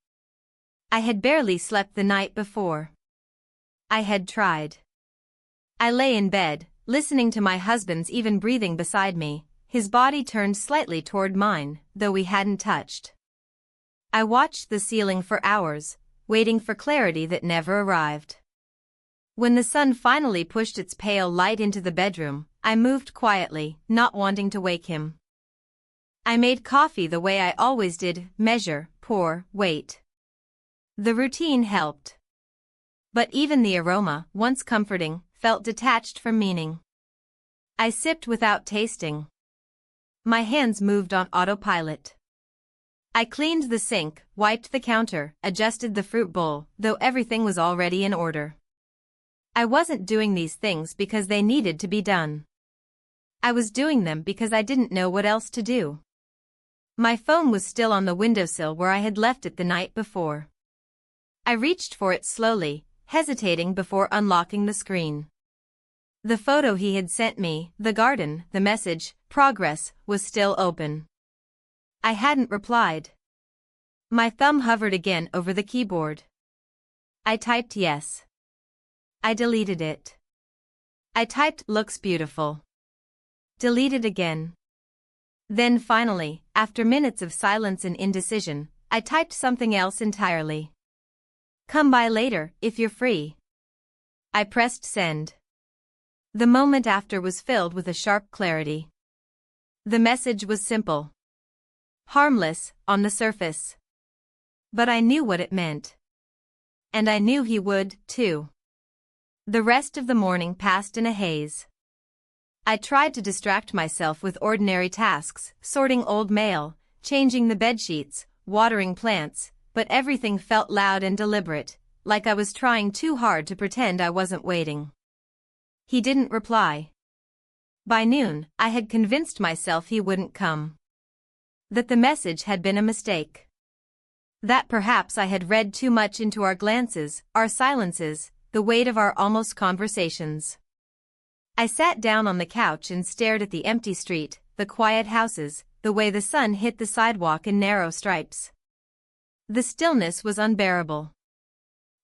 I had barely slept the night before. I had tried. I lay in bed, listening to my husband's even breathing beside me, his body turned slightly toward mine, though we hadn't touched. I watched the ceiling for hours, waiting for clarity that never arrived. When the sun finally pushed its pale light into the bedroom, I moved quietly, not wanting to wake him. I made coffee the way I always did, measure, pour, wait. The routine helped. But even the aroma, once comforting, felt detached from meaning. I sipped without tasting. My hands moved on autopilot. I cleaned the sink, wiped the counter, adjusted the fruit bowl, though everything was already in order. I wasn't doing these things because they needed to be done. I was doing them because I didn't know what else to do. My phone was still on the windowsill where I had left it the night before. I reached for it slowly, hesitating before unlocking the screen. The photo he had sent me, the garden, the message, progress, was still open. I hadn't replied. My thumb hovered again over the keyboard. I typed yes. I deleted it. I typed looks beautiful. Deleted again. Then finally, after minutes of silence and indecision, I typed something else entirely. Come by later, if you're free. I pressed send. The moment after was filled with a sharp clarity. The message was simple. Harmless, on the surface. But I knew what it meant. And I knew he would, too. The rest of the morning passed in a haze. I tried to distract myself with ordinary tasks, sorting old mail, changing the bedsheets, watering plants, but everything felt loud and deliberate, like I was trying too hard to pretend I wasn't waiting. He didn't reply. By noon, I had convinced myself he wouldn't come. That the message had been a mistake. That perhaps I had read too much into our glances, our silences, the weight of our almost conversations. I sat down on the couch and stared at the empty street, the quiet houses, the way the sun hit the sidewalk in narrow stripes. The stillness was unbearable.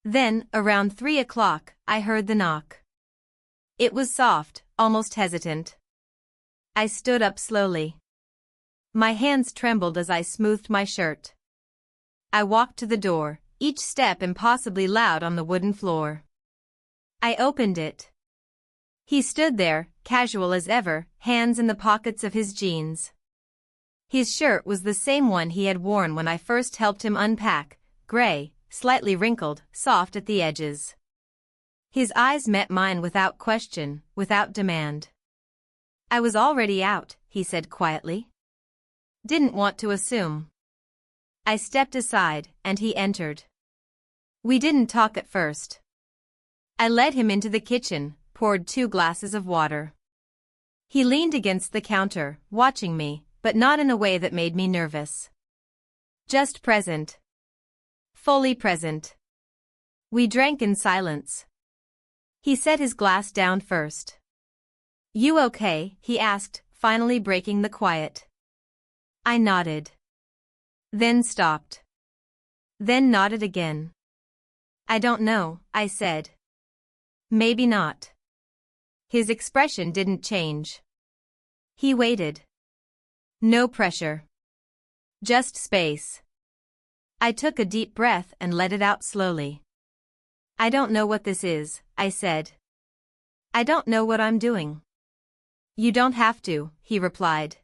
Then, around 3 o'clock, I heard the knock. It was soft, almost hesitant. I stood up slowly. My hands trembled as I smoothed my shirt. I walked to the door, each step impossibly loud on the wooden floor. I opened it. He stood there, casual as ever, hands in the pockets of his jeans. His shirt was the same one he had worn when I first helped him unpack, gray, slightly wrinkled, soft at the edges. His eyes met mine without question, without demand. I was already out, he said quietly. Didn't want to assume. I stepped aside, and he entered. We didn't talk at first. I led him into the kitchen, poured 2 glasses of water. He leaned against the counter, watching me, but not in a way that made me nervous. Just present. Fully present. We drank in silence. He set his glass down first. You okay? He asked, finally breaking the quiet. I nodded. Then stopped. Then nodded again. I don't know, I said. Maybe not. His expression didn't change. He waited. No pressure. Just space. I took a deep breath and let it out slowly. I don't know what this is, I said. I don't know what I'm doing. You don't have to, he replied.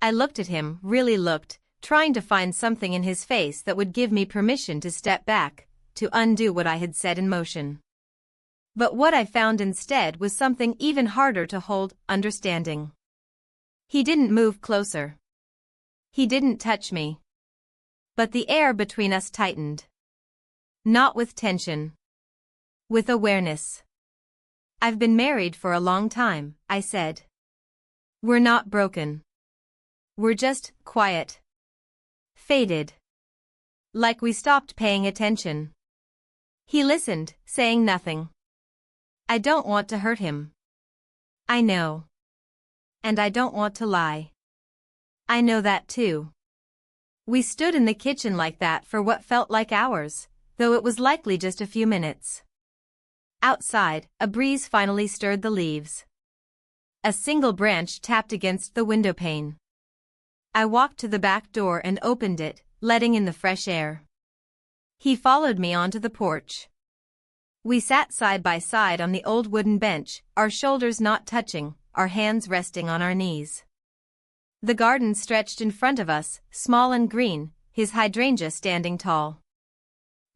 I looked at him, really looked, trying to find something in his face that would give me permission to step back, to undo what I had set in motion. But what I found instead was something even harder to hold, understanding. He didn't move closer. He didn't touch me. But the air between us tightened. Not with tension. With awareness. I've been married for a long time, I said. We're not broken. We're just quiet. Faded. Like we stopped paying attention. He listened, saying nothing. I don't want to hurt him. I know. And I don't want to lie. I know that too. We stood in the kitchen like that for what felt like hours, though it was likely just a few minutes. Outside, a breeze finally stirred the leaves. A single branch tapped against the windowpane. I walked to the back door and opened it, letting in the fresh air. He followed me onto the porch. We sat side by side on the old wooden bench, our shoulders not touching, our hands resting on our knees. The garden stretched in front of us, small and green, his hydrangea standing tall.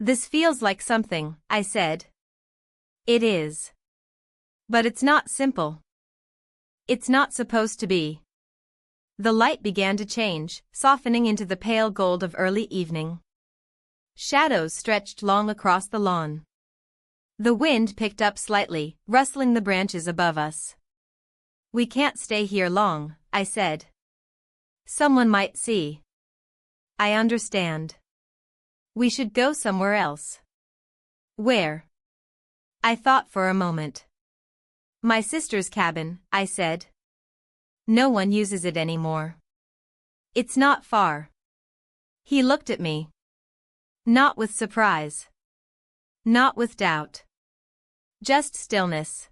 "This feels like something," I said. "It is. But it's not simple. It's not supposed to be." The light began to change, softening into the pale gold of early evening. Shadows stretched long across the lawn. The wind picked up slightly, rustling the branches above us. "We can't stay here long," I said. "Someone might see." "I understand. We should go somewhere else." "Where?" I thought for a moment. "My sister's cabin," I said. "No one uses it anymore. It's not far." He looked at me. Not with surprise. Not with doubt. Just stillness.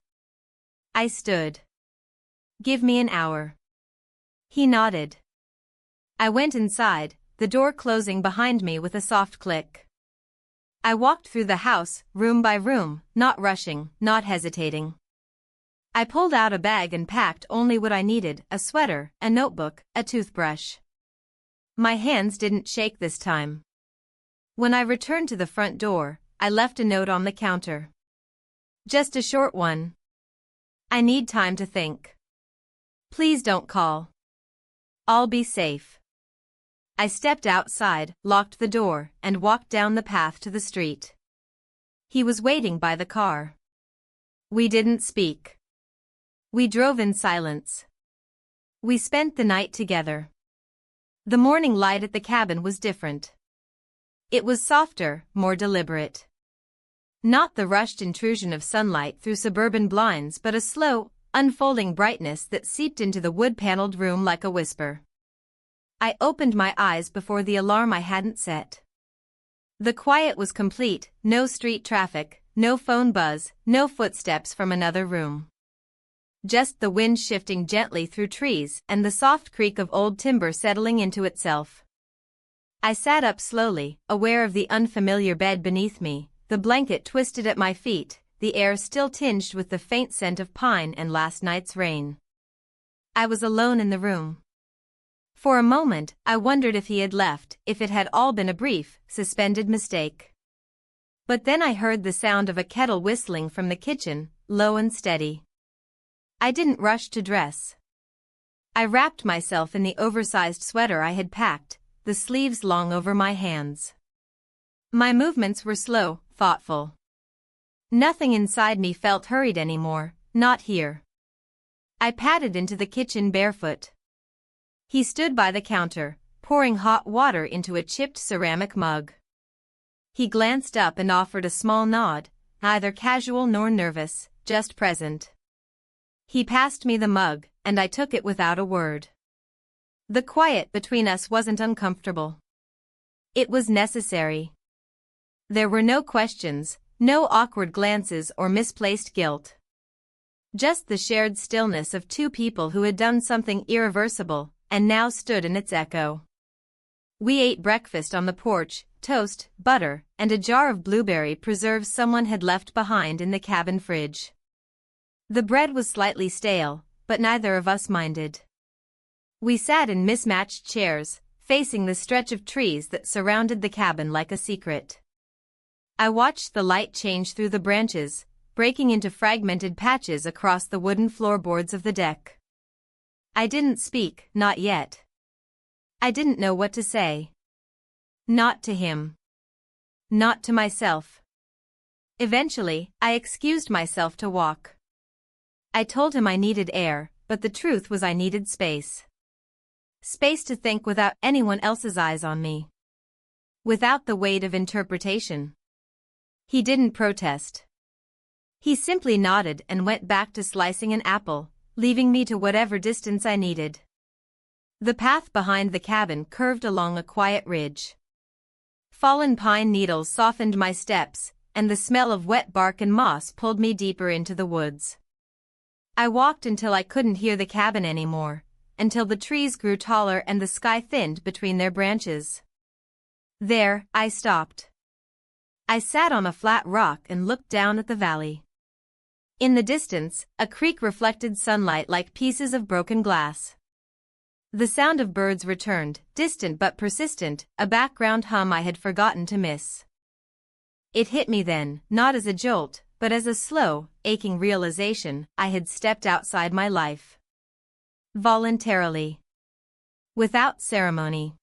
I stood. "Give me an hour." He nodded. I went inside, the door closing behind me with a soft click. I walked through the house, room by room, not rushing, not hesitating. I pulled out a bag and packed only what I needed: a sweater, a notebook, a toothbrush. My hands didn't shake this time. When I returned to the front door, I left a note on the counter. Just a short one. "I need time to think. Please don't call. I'll be safe." I stepped outside, locked the door, and walked down the path to the street. He was waiting by the car. We didn't speak. We drove in silence. We spent the night together. The morning light at the cabin was different. It was softer, more deliberate. Not the rushed intrusion of sunlight through suburban blinds, but a slow, unfolding brightness that seeped into the wood-paneled room like a whisper. I opened my eyes before the alarm I hadn't set. The quiet was complete: no street traffic, no phone buzz, no footsteps from another room. Just the wind shifting gently through trees and the soft creak of old timber settling into itself. I sat up slowly, aware of the unfamiliar bed beneath me, the blanket twisted at my feet, the air still tinged with the faint scent of pine and last night's rain. I was alone in the room. For a moment, I wondered if he had left, if it had all been a brief, suspended mistake. But then I heard the sound of a kettle whistling from the kitchen, low and steady. I didn't rush to dress. I wrapped myself in the oversized sweater I had packed, the sleeves long over my hands. My movements were slow, thoughtful. Nothing inside me felt hurried anymore, not here. I padded into the kitchen barefoot. He stood by the counter, pouring hot water into a chipped ceramic mug. He glanced up and offered a small nod, neither casual nor nervous, just present. He passed me the mug, and I took it without a word. The quiet between us wasn't uncomfortable. It was necessary. There were no questions, no awkward glances or misplaced guilt. Just the shared stillness of two people who had done something irreversible, and now stood in its echo. We ate breakfast on the porch: toast, butter, and a jar of blueberry preserves someone had left behind in the cabin fridge. The bread was slightly stale, but neither of us minded. We sat in mismatched chairs, facing the stretch of trees that surrounded the cabin like a secret. I watched the light change through the branches, breaking into fragmented patches across the wooden floorboards of the deck. I didn't speak, not yet. I didn't know what to say. Not to him. Not to myself. Eventually, I excused myself to walk. I told him I needed air, but the truth was I needed space. Space to think without anyone else's eyes on me. Without the weight of interpretation. He didn't protest. He simply nodded and went back to slicing an apple, leaving me to whatever distance I needed. The path behind the cabin curved along a quiet ridge. Fallen pine needles softened my steps, and the smell of wet bark and moss pulled me deeper into the woods. I walked until I couldn't hear the cabin anymore, until the trees grew taller and the sky thinned between their branches. There, I stopped. I sat on a flat rock and looked down at the valley. In the distance, a creek reflected sunlight like pieces of broken glass. The sound of birds returned, distant but persistent, a background hum I had forgotten to miss. It hit me then, not as a jolt, but as a slow, aching realization. I had stepped outside my life. Voluntarily. Without ceremony.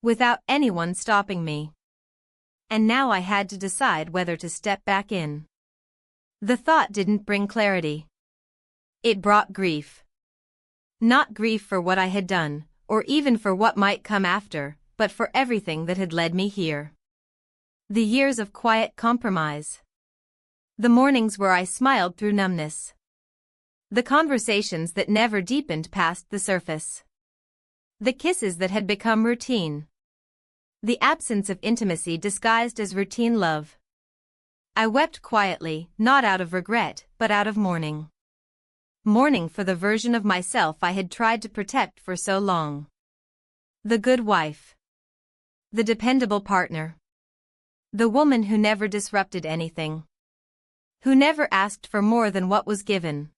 Without anyone stopping me. And now I had to decide whether to step back in. The thought didn't bring clarity. It brought grief. Not grief for what I had done, or even for what might come after, but for everything that had led me here. The years of quiet compromise. The mornings where I smiled through numbness. The conversations that never deepened past the surface. The kisses that had become routine. The absence of intimacy disguised as routine love. I wept quietly, not out of regret, but out of mourning. Mourning for the version of myself I had tried to protect for so long. The good wife. The dependable partner. The woman who never disrupted anything. Who never asked for more than what was given.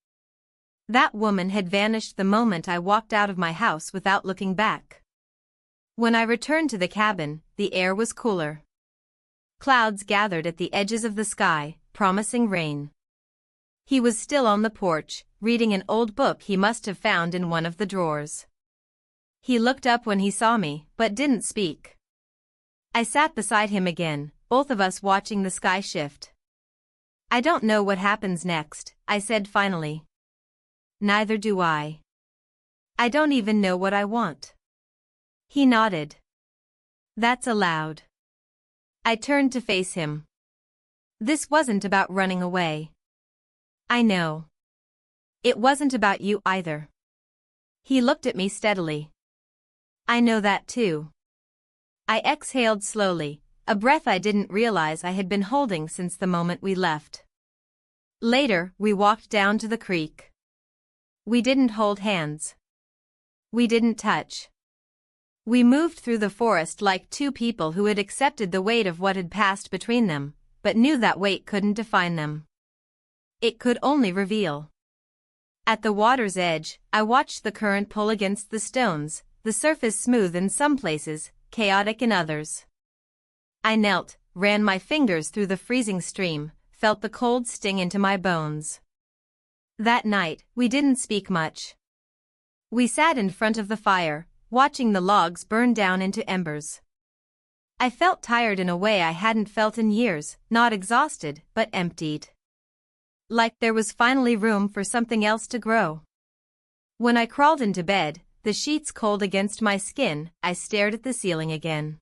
That woman had vanished the moment I walked out of my house without looking back. When I returned to the cabin, the air was cooler. Clouds gathered at the edges of the sky, promising rain. He was still on the porch, reading an old book he must have found in one of the drawers. He looked up when he saw me, but didn't speak. I sat beside him again, both of us watching the sky shift. "I don't know what happens next," I said finally. "Neither do I. I don't even know what I want." He nodded. "That's allowed." I turned to face him. "This wasn't about running away." "I know. It wasn't about you either." He looked at me steadily. "I know that too." I exhaled slowly, a breath I didn't realize I had been holding since the moment we left. Later, we walked down to the creek. We didn't hold hands. We didn't touch. We moved through the forest like two people who had accepted the weight of what had passed between them, but knew that weight couldn't define them. It could only reveal. At the water's edge, I watched the current pull against the stones, the surface smooth in some places, chaotic in others. I knelt, ran my fingers through the freezing stream, felt the cold sting into my bones. That night, we didn't speak much. We sat in front of the fire, watching the logs burn down into embers. I felt tired in a way I hadn't felt in years, not exhausted, but emptied. Like there was finally room for something else to grow. When I crawled into bed, the sheets cold against my skin, I stared at the ceiling again.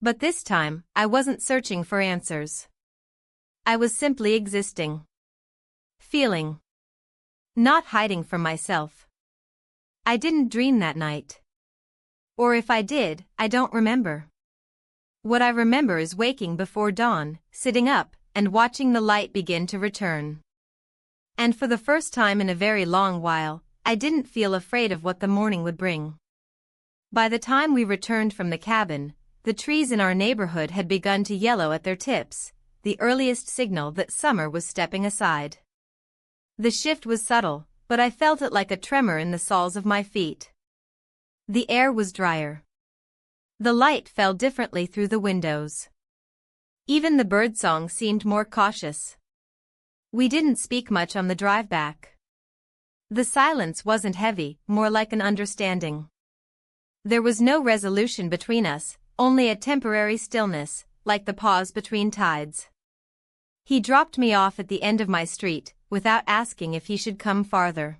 But this time, I wasn't searching for answers. I was simply existing. Feeling. Not hiding from myself. I didn't dream that night. Or if I did, I don't remember. What I remember is waking before dawn, sitting up, and watching the light begin to return. And for the first time in a very long while, I didn't feel afraid of what the morning would bring. By the time we returned from the cabin, the trees in our neighborhood had begun to yellow at their tips, the earliest signal that summer was stepping aside. The shift was subtle, but I felt it like a tremor in the soles of my feet. The air was drier. The light fell differently through the windows. Even the birdsong seemed more cautious. We didn't speak much on the drive back. The silence wasn't heavy, more like an understanding. There was no resolution between us, only a temporary stillness, like the pause between tides. He dropped me off at the end of my street, without asking if he should come farther.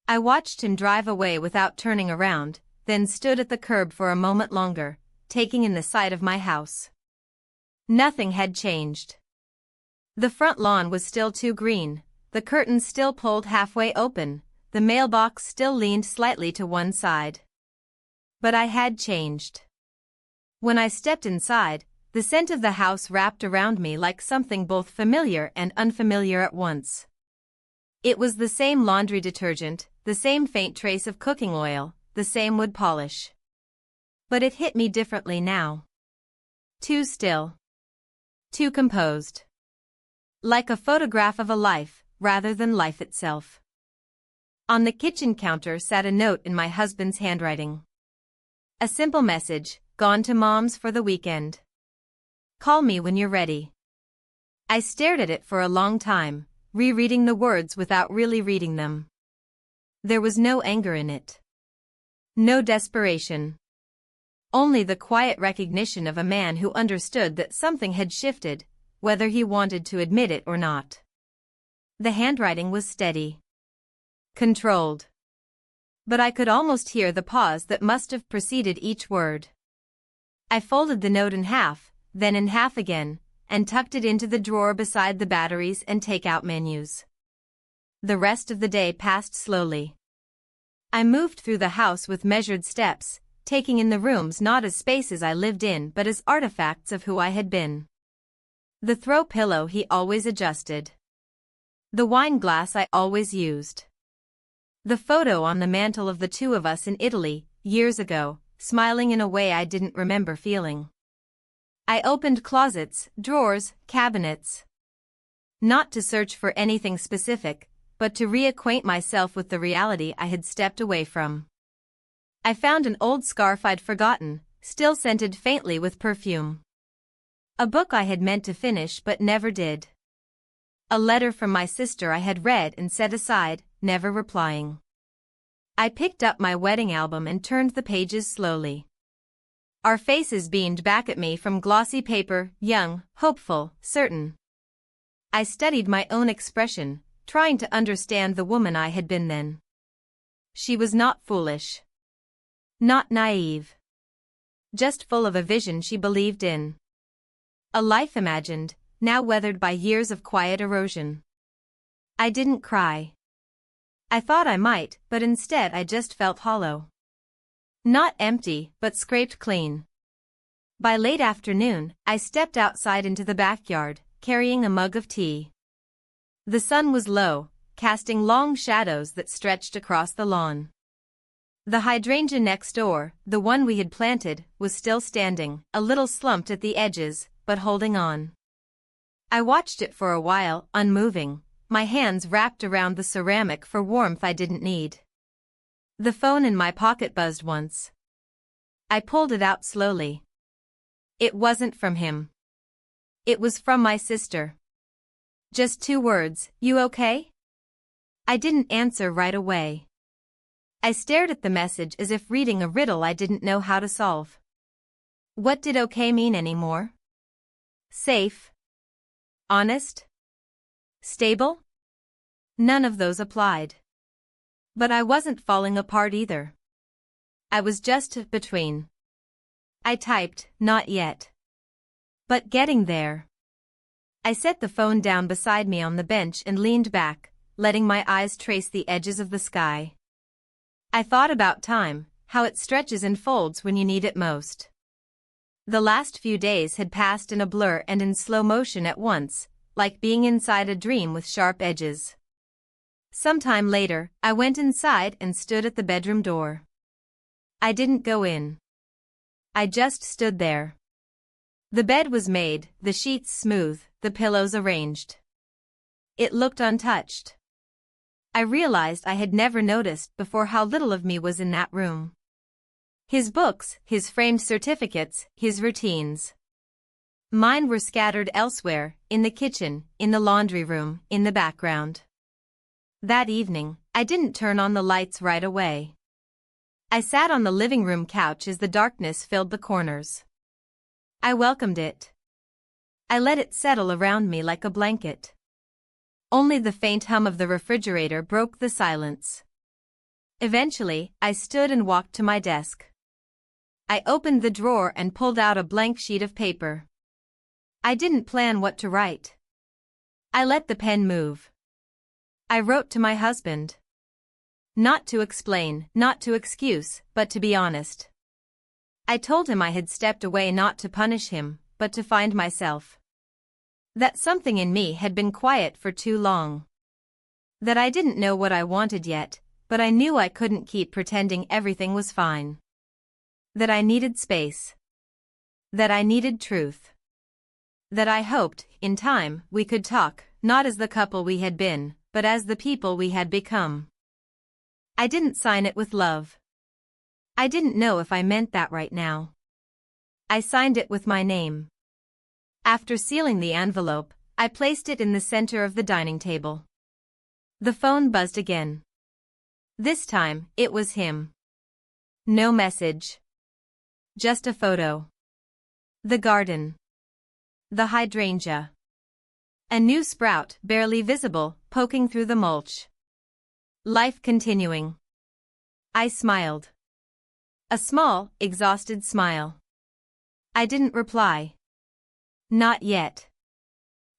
I watched him drive away without turning around, then stood at the curb for a moment longer, taking in the sight of my house. Nothing had changed. The front lawn was still too green, the curtains still pulled halfway open, the mailbox still leaned slightly to one side. But I had changed. When I stepped inside, the scent of the house wrapped around me like something both familiar and unfamiliar at once. It was the same laundry detergent, the same faint trace of cooking oil, the same wood polish. But it hit me differently now. Too still. Too composed. Like a photograph of a life, rather than life itself. On the kitchen counter sat a note in my husband's handwriting. A simple message, gone to Mom's for the weekend. Call me when you're ready. I stared at it for a long time, rereading the words without really reading them. There was no anger in it. No desperation. Only the quiet recognition of a man who understood that something had shifted, whether he wanted to admit it or not. The handwriting was steady. Controlled. But I could almost hear the pause that must have preceded each word. I folded the note in half, then in half again, and tucked it into the drawer beside the batteries and takeout menus. The rest of the day passed slowly. I moved through the house with measured steps, taking in the rooms not as spaces I lived in but as artifacts of who I had been. The throw pillow he always adjusted. The wine glass I always used. The photo on the mantel of the two of us in Italy, years ago, smiling in a way I didn't remember feeling. I opened closets, drawers, cabinets. Not to search for anything specific, but to reacquaint myself with the reality I had stepped away from. I found an old scarf I'd forgotten, still scented faintly with perfume. A book I had meant to finish but never did. A letter from my sister I had read and set aside, never replying. I picked up my wedding album and turned the pages slowly. Our faces beamed back at me from glossy paper, young, hopeful, certain. I studied my own expression, trying to understand the woman I had been then. She was not foolish. Not naive. Just full of a vision she believed in. A life imagined, now weathered by years of quiet erosion. I didn't cry. I thought I might, but instead I just felt hollow. Not empty, but scraped clean. By late afternoon, I stepped outside into the backyard, carrying a mug of tea. The sun was low, casting long shadows that stretched across the lawn. The hydrangea next door, the one we had planted, was still standing, a little slumped at the edges, but holding on. I watched it for a while, unmoving, my hands wrapped around the ceramic for warmth I didn't need. The phone in my pocket buzzed once. I pulled it out slowly. It wasn't from him. It was from my sister. Just 2 words, "You okay?" I didn't answer right away. I stared at the message as if reading a riddle I didn't know how to solve. What did okay mean anymore? Safe? Honest? Stable? None of those applied. But I wasn't falling apart either. I was just between. I typed, "Not yet. But getting there." I set the phone down beside me on the bench and leaned back, letting my eyes trace the edges of the sky. I thought about time, how it stretches and folds when you need it most. The last few days had passed in a blur and in slow motion at once, like being inside a dream with sharp edges. Sometime later, I went inside and stood at the bedroom door. I didn't go in. I just stood there. The bed was made, the sheets smooth, the pillows arranged. It looked untouched. I realized I had never noticed before how little of me was in that room. His books, his framed certificates, his routines. Mine were scattered elsewhere, in the kitchen, in the laundry room, in the background. That evening, I didn't turn on the lights right away. I sat on the living room couch as the darkness filled the corners. I welcomed it. I let it settle around me like a blanket. Only the faint hum of the refrigerator broke the silence. Eventually, I stood and walked to my desk. I opened the drawer and pulled out a blank sheet of paper. I didn't plan what to write. I let the pen move. I wrote to my husband. Not to explain, not to excuse, but to be honest. I told him I had stepped away not to punish him, but to find myself. That something in me had been quiet for too long. That I didn't know what I wanted yet, but I knew I couldn't keep pretending everything was fine. That I needed space. That I needed truth. That I hoped, in time, we could talk, not as the couple we had been, but as the people we had become. I didn't sign it with love. I didn't know if I meant that right now. I signed it with my name. After sealing the envelope, I placed it in the center of the dining table. The phone buzzed again. This time, it was him. No message. Just a photo. The garden. The hydrangea. A new sprout, barely visible, poking through the mulch. Life continuing. I smiled. A small, exhausted smile. I didn't reply. Not yet.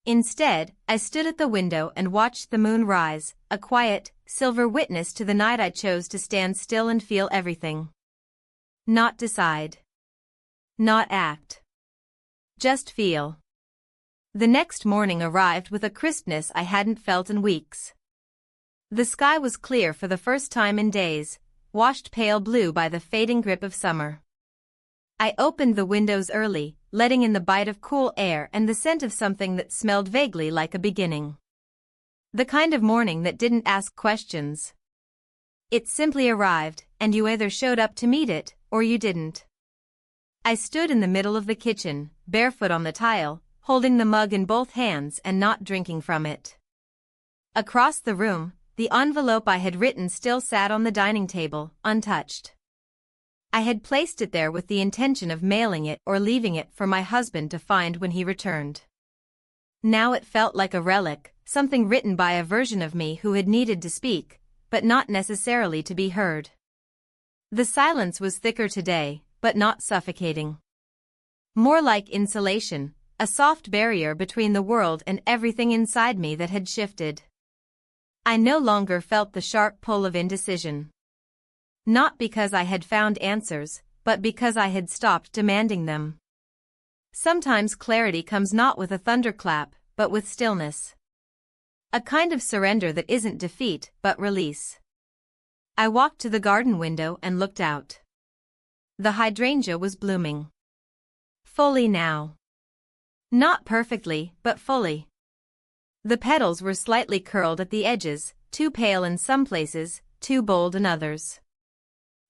Instead, I stood at the window and watched the moon rise, a quiet, silver witness to the night. I chose to stand still and feel everything. Not decide. Not act. Just feel. The next morning arrived with a crispness I hadn't felt in weeks. The sky was clear for the first time in days, washed pale blue by the fading grip of summer. I opened the windows early, letting in the bite of cool air and the scent of something that smelled vaguely like a beginning. The kind of morning that didn't ask questions. It simply arrived, and you either showed up to meet it, or you didn't. I stood in the middle of the kitchen, barefoot on the tile, holding the mug in both hands and not drinking from it. Across the room, the envelope I had written still sat on the dining table, untouched. I had placed it there with the intention of mailing it or leaving it for my husband to find when he returned. Now it felt like a relic, something written by a version of me who had needed to speak, but not necessarily to be heard. The silence was thicker today, but not suffocating. More like insulation, a soft barrier between the world and everything inside me that had shifted. I no longer felt the sharp pull of indecision. Not because I had found answers, but because I had stopped demanding them. Sometimes clarity comes not with a thunderclap, but with stillness. A kind of surrender that isn't defeat, but release. I walked to the garden window and looked out. The hydrangea was blooming. Fully now. Not perfectly, but fully. The petals were slightly curled at the edges, too pale in some places, too bold in others.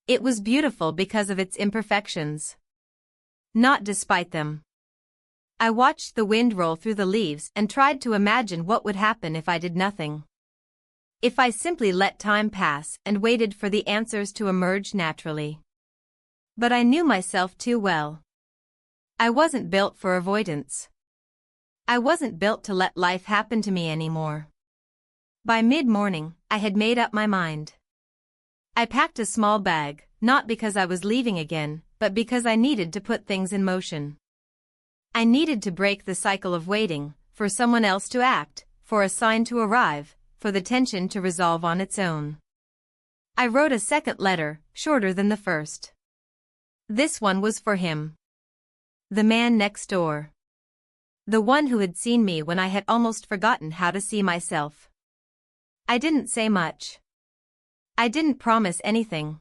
It was beautiful because of its imperfections. Not despite them. I watched the wind roll through the leaves and tried to imagine what would happen if I did nothing. If I simply let time pass and waited for the answers to emerge naturally. But I knew myself too well. I wasn't built for avoidance. I wasn't built to let life happen to me anymore. By mid-morning, I had made up my mind. I packed a small bag, not because I was leaving again, but because I needed to put things in motion. I needed to break the cycle of waiting, for someone else to act, for a sign to arrive, for the tension to resolve on its own. I wrote a second letter, shorter than the first. This one was for him. The man next door. The one who had seen me when I had almost forgotten how to see myself. I didn't say much. I didn't promise anything.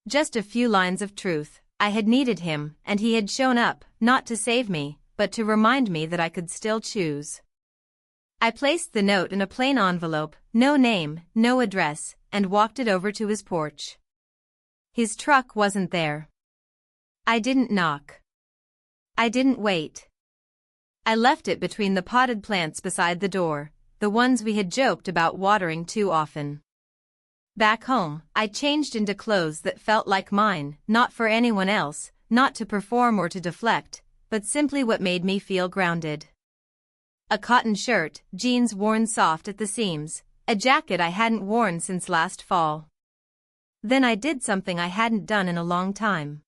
Just a few lines of truth. I had needed him, and he had shown up, not to save me, but to remind me that I could still choose. I placed the note in a plain envelope, no name, no address, and walked it over to his porch. His truck wasn't there. I didn't knock. I didn't wait. I left it between the potted plants beside the door, the ones we had joked about watering too often. Back home, I changed into clothes that felt like mine, not for anyone else, not to perform or to deflect, but simply what made me feel grounded. A cotton shirt, jeans worn soft at the seams, a jacket I hadn't worn since last fall. Then I did something I hadn't done in a long time.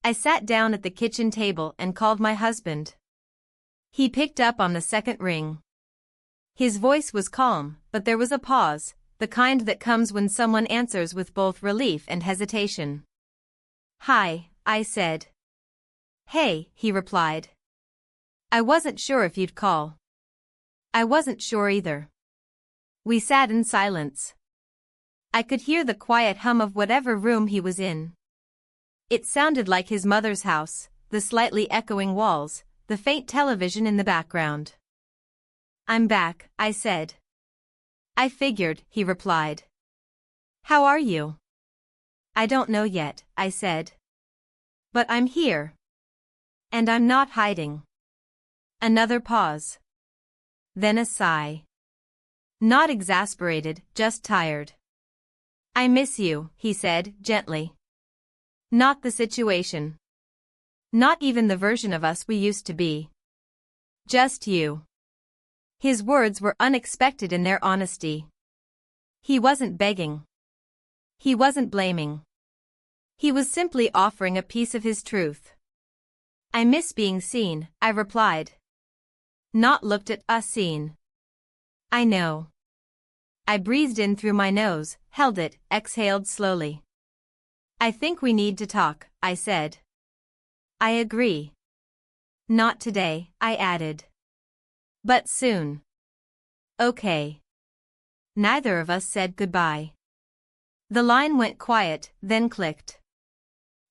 I sat down at the kitchen table and called my husband. He picked up on the second ring. His voice was calm, but there was a pause, the kind that comes when someone answers with both relief and hesitation. "Hi," I said. "Hey," he replied. "I wasn't sure if you'd call." I wasn't sure either. We sat in silence. I could hear the quiet hum of whatever room he was in. It sounded like his mother's house, the slightly echoing walls, the faint television in the background. "I'm back," I said. "I figured," he replied. How are you? I don't know yet, I said. But I'm here. And I'm not hiding. Another pause. Then a sigh. Not exasperated, just tired. I miss you, he said, gently. Not the situation. Not even the version of us we used to be. Just you. His words were unexpected in their honesty. He wasn't begging. He wasn't blaming. He was simply offering a piece of his truth. I miss being seen, I replied. Not looked at, seen. I know. I breathed in through my nose, held it, exhaled slowly. I think we need to talk, I said. I agree. Not today, I added. But soon. Okay. Neither of us said goodbye. The line went quiet, then clicked.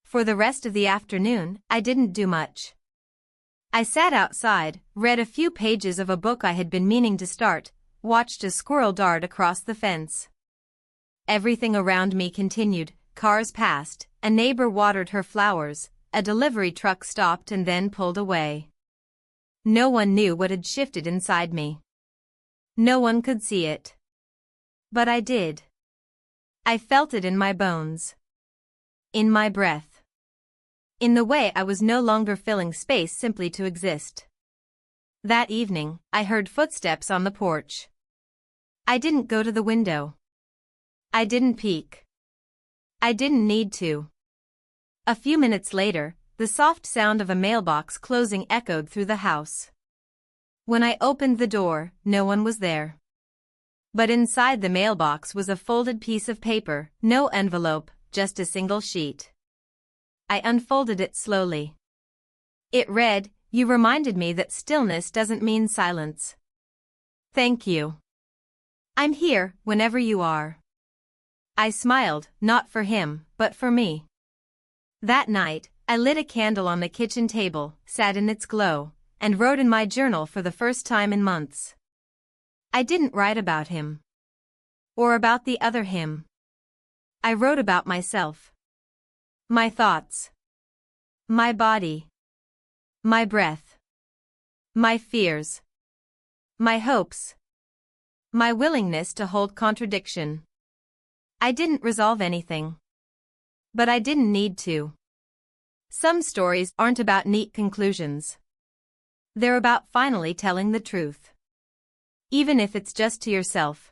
For the rest of the afternoon, I didn't do much. I sat outside, read a few pages of a book I had been meaning to start, watched a squirrel dart across the fence. Everything around me continued, cars passed, a neighbor watered her flowers, a delivery truck stopped and then pulled away. No one knew what had shifted inside me. No one could see it. But I did. I felt it in my bones. In my breath. In the way I was no longer filling space simply to exist. That evening, I heard footsteps on the porch. I didn't go to the window. I didn't peek. I didn't need to. A few minutes later, the soft sound of a mailbox closing echoed through the house. When I opened the door, no one was there. But inside the mailbox was a folded piece of paper, no envelope, just a single sheet. I unfolded it slowly. It read, "You reminded me that stillness doesn't mean silence. Thank you. I'm here, whenever you are." I smiled, not for him, but for me. That night, I lit a candle on the kitchen table, sat in its glow, and wrote in my journal for the first time in months. I didn't write about him. Or about the other him. I wrote about myself. My thoughts. My body. My breath. My fears. My hopes. My willingness to hold contradiction. I didn't resolve anything. But I didn't need to. Some stories aren't about neat conclusions. They're about finally telling the truth. Even if it's just to yourself.